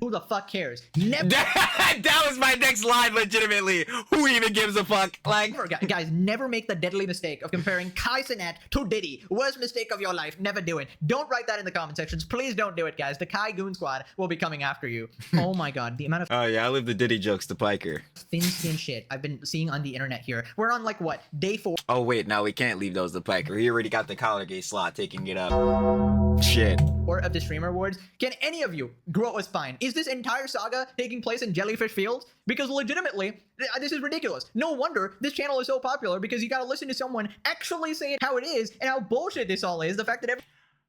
who the fuck cares? Never... that was my next line, legitimately. Who even gives a fuck? Like... Guys, never make the deadly mistake of comparing Kai Cenat to Diddy. Worst mistake of your life. Never do it. Don't write that in the comment sections. Please don't do it, guys. The Kai Goon Squad will be coming after you. Oh my god, the amount of... Oh yeah, I leave the Diddy jokes to Piker. Thin skin shit I've been seeing on the internet here. We're on like, what, day 4? Oh wait, no, we can't leave those to Piker. He already got the Collargate slot taking it up. Shit. Or of the Streamer Awards. Can any of you grow a spine? Is this entire saga taking place in Jellyfish Fields? Because legitimately, this is ridiculous. No wonder this channel is so popular, because you gotta listen to someone actually say it how it is and how bullshit this all is. The fact that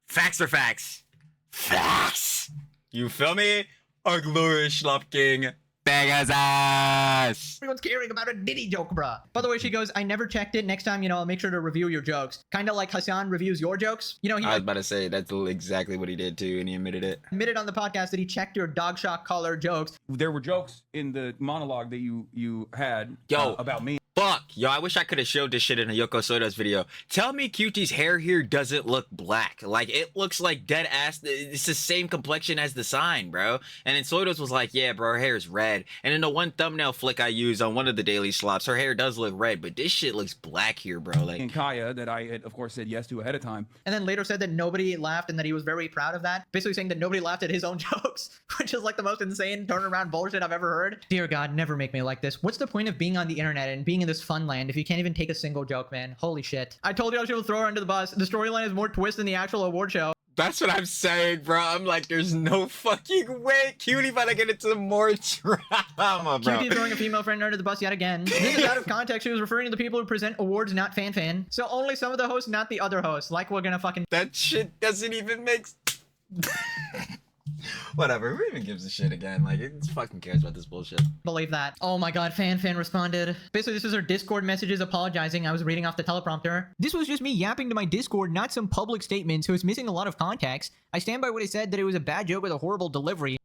Facts are facts. Facts! You feel me? Our glorious Slop King Pegasus. Everyone's caring about a Diddy joke, bruh. By the way, she goes, I never checked it. Next time, I'll make sure to review your jokes. Kind of like Hasan reviews your jokes. He I was about to say that's exactly what he did too, and he admitted it. admitted on the podcast that he checked your dog shock collar jokes. There were jokes in the monologue that you had about me. Fuck, yo, I wish I could have showed this shit in a Yoko Soda's video. Tell me Cutie's hair here doesn't look black. Like, it looks like dead ass. It's the same complexion as the sign, bro. And then Soda's was like, yeah, bro, her hair is red. And in the one thumbnail flick I used on one of the daily slops, her hair does look red, but this shit looks black here, bro. Like, And Kaya, that I had, of course, said yes to ahead of time. And then later said that nobody laughed and that he was very proud of that. Basically saying that nobody laughed at his own jokes, which is like the most insane turnaround bullshit I've ever heard. Dear God, never make me like this. What's the point of being on the internet and being in this fun land if you can't even take a single joke, man? Holy shit. I told you I should throw her under the bus. The storyline is more twist than the actual award show. that's what I'm saying, bro. I'm like, there's no fucking way Cutie about to get into more drama, bro. Cutie throwing a female friend under the bus yet again. This is out of context. She was referring to the people who present awards, not fan. So only some of the hosts, not the other hosts. Like we're gonna fucking... That shit doesn't even make... Whatever, who even gives a shit again? Like, it fucking cares about this bullshit. believe that. Oh my god, fan responded. Basically, this is her Discord messages apologizing. I was reading off the teleprompter. This was just me yapping to my Discord, not some public statement, so it's missing a lot of context. I stand by what I said, that it was a bad joke with a horrible delivery.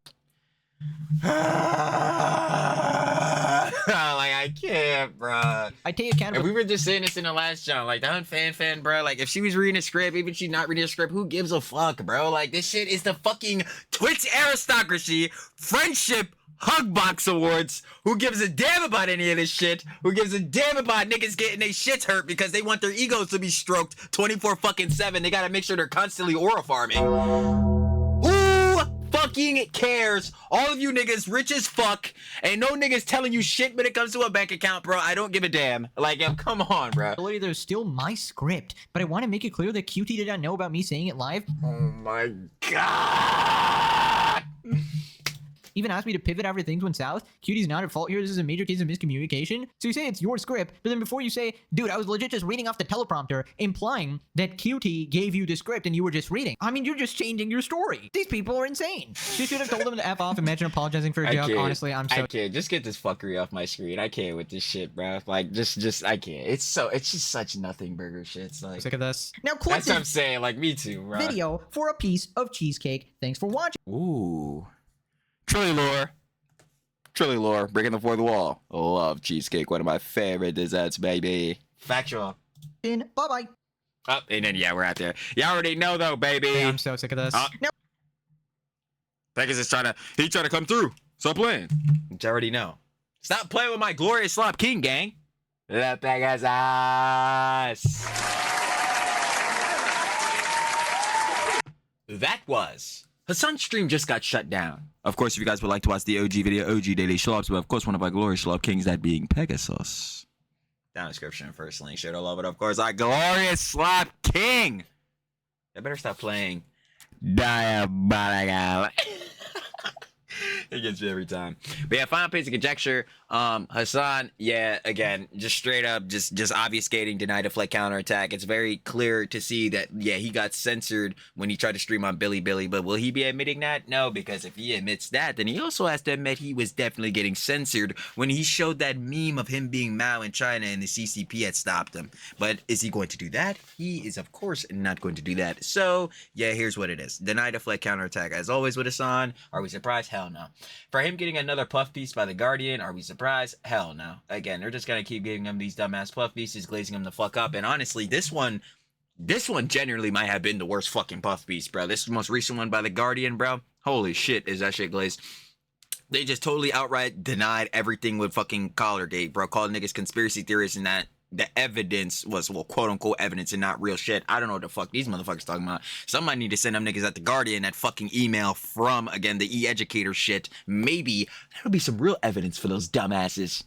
Like, I can't, bro. I take account And of... we were just saying this in the last John, like, that fan, bro. Like, if she was reading a script, even if she's not reading a script, who gives a fuck, bro? Like, this shit is the fucking Twitch aristocracy, friendship, Hugbox Awards. Who gives a damn about any of this shit? Who gives a damn about niggas getting their shits hurt because they want their egos to be stroked 24/7? They gotta make sure they're constantly aura farming. Who fucking cares? All of you niggas rich as fuck. Ain't no niggas telling you shit when it comes to a bank account, bro. I don't give a damn. Like, yo, come on, bro. There's still my script, but I want to make it clear that Cutie did not know about me saying it live. Oh my god. Even asked me to pivot after things went south. Cutie's not at fault here. This is a major case of miscommunication. So you say it's your script, but then before you say, dude, I was legit just reading off the teleprompter, implying that Cutie gave you the script and you were just reading. I mean, you're just changing your story. These people are insane. She should have told them to F off. Imagine apologizing for a joke. Honestly, I'm so... I can't. Just get this fuckery off my screen. I can't with this shit, bro. Like, just, I can't. It's just such nothing burger shit. It's like... Sick of this. Now click that's what I'm saying. Like, me too, bro. Video for a piece of cheesecake. Thanks for watching. Ooh. Trilly lore, breaking the fourth wall. Love cheesecake, one of my favorite desserts, baby. Factual. Bye-bye. Oh, and then, yeah, we're out there. You already know, though, baby. Yeah, I'm so sick of this. No. Pegasus is trying to come through. Stop playing. You already know. Stop playing with my glorious Slop King, gang. The Pegasus. That was... Hasan's stream just got shut down. Of course, if you guys would like to watch the OG video, OG Daily Slops, but of course, one of our glorious Slop Kings, that being Pegasus. Down in the description, first link, share to love it. Of course, our glorious Slop King. I better stop playing Diabolical. It gets me every time. But yeah, final piece of conjecture. Hasan, yeah, again, just straight up, just obfuscating, denied a flight counterattack. It's very clear to see that, yeah, he got censored when he tried to stream on Bilibili. But will he be admitting that? No, because if he admits that, then he also has to admit he was definitely getting censored when he showed that meme of him being Mao in China and the CCP had stopped him. But is he going to do that? He is, of course, not going to do that. So, yeah, here's what it is. Denied a flight counterattack. As always with Hasan, are we surprised? Hell no. For him getting another puff piece by The Guardian, are we surprised? Hell no. Again, they're just gonna keep giving him these dumbass puff pieces, glazing him the fuck up. And honestly, this one generally might have been the worst fucking puff piece, bro. This is the most recent one by The Guardian, bro. Holy shit, is that shit glazed. They just totally outright denied everything with fucking Collargate, bro. Called niggas conspiracy theorists and that the evidence was, well, quote-unquote evidence and not real shit. I don't know what the fuck these motherfuckers talking about. Somebody need to send them niggas at The Guardian that fucking email from, again, the e-educator shit. Maybe that'll be some real evidence for those dumbasses.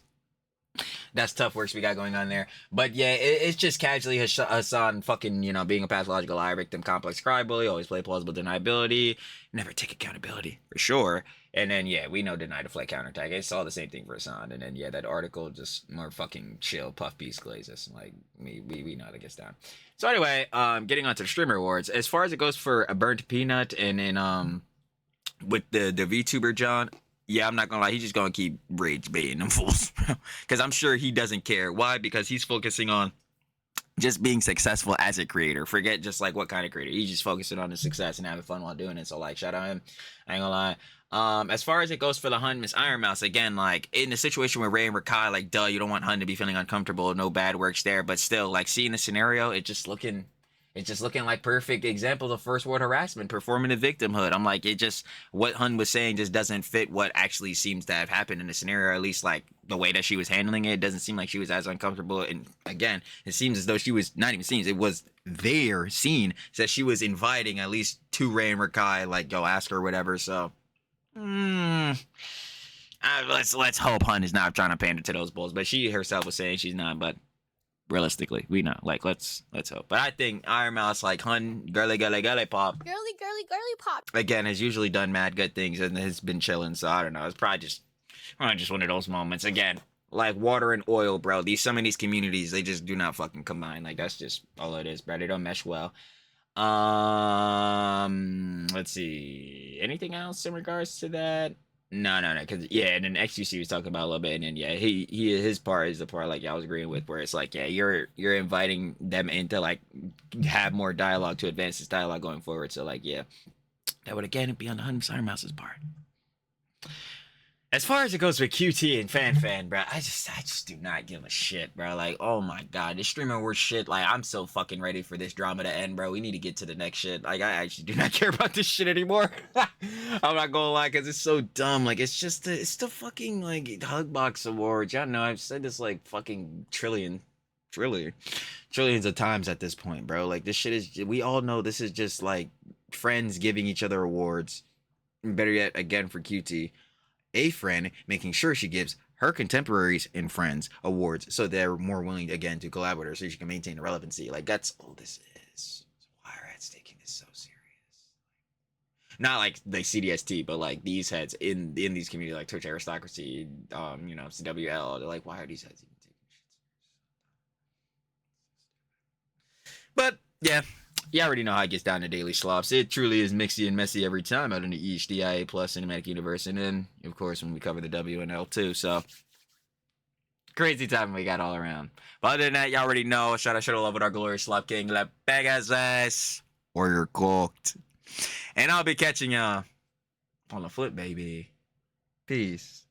That's tough works we got going on there. But yeah, it's just casually Hasan fucking, you know, being a pathological liar, victim, complex cry bully, always play plausible deniability, never take accountability, for sure. And then, yeah, we know denied a flight counterattack. It's all the same thing for Hasan. And then, yeah, that article just more fucking chill, puff piece glazes. Like, we know how that gets down. So anyway, getting on to the streamer awards. As far as it goes for a burnt peanut and then, with the VTuber John, yeah, I'm not gonna lie, he's just gonna keep rage baiting them fools. Because I'm sure he doesn't care. Why? Because he's focusing on just being successful as a creator. Forget just like what kind of creator. He's just focusing on his success and having fun while doing it. So like, shout out him. I ain't gonna lie. As far as it goes for the Hun Miss Iron Mouse, again, like in the situation with Ray and Rakai, like duh, you don't want Hun to be feeling uncomfortable. No bad works there, but still, like seeing the scenario, it's just looking like perfect example of first world harassment, performative victimhood. I'm like, it just what Hun was saying just doesn't fit what actually seems to have happened in the scenario. At least like the way that she was handling it, doesn't seem like she was as uncomfortable. And again, it seems as though she was not even seems. It was their scene that she was inviting at least to Ray and Rakai, like go ask her or whatever. So. Let's hope Hun is not trying to pander to those bulls, but she herself was saying she's not. But realistically, we know. Like, let's hope. But I think Iron Mouse, like Hun, girly pop, Girly pop. again has usually done mad good things and has been chilling. So I don't know. It's probably just one of those moments. Again, like water and oil, bro. Some of these communities, they just do not fucking combine. Like that's just all it is, bro. They don't mesh well. Let's see. Anything else in regards to that? No. Because yeah, and then XUC was talking about a little bit, and then yeah, his part is the part like I was agreeing with, where it's like yeah, you're inviting them in to like have more dialogue to advance this dialogue going forward. So like yeah, that would again be on the Hun Iron Mouse's part. As far as it goes with QT and Fan, bro, I just do not give a shit, bro. Like, oh my god, this streamer war shit. Like, I'm so fucking ready for this drama to end, bro. We need to get to the next shit. Like, I actually do not care about this shit anymore. I'm not gonna lie, cause it's so dumb. Like, it's the fucking like Hugbox Awards. Y'all know I've said this like fucking trillions of times at this point, bro. Like, this shit is. We all know this is just like friends giving each other awards. Better yet, again for QT. A friend making sure she gives her contemporaries and friends awards so they're more willing again to collaborate with her so she can maintain the relevancy. Like that's all this is. Why are heads taking this so serious? Not like CDST, but like these heads in these communities like Twitch aristocracy, CWL. They're like, why are these heads even taking shit serious? But yeah. You already know how it gets down to daily slops. It truly is mixy and messy every time out in the DIA plus Cinematic Universe. And then, of course, when we cover the WNL too. So, crazy time we got all around. But other than that, y'all already know. Shout out love with our glorious Slop King. La Pegasus. Or you're cooked. And I'll be catching y'all on the flip, baby. Peace.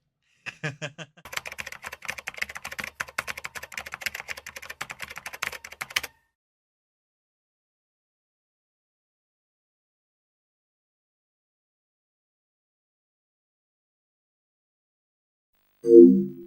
Thank you.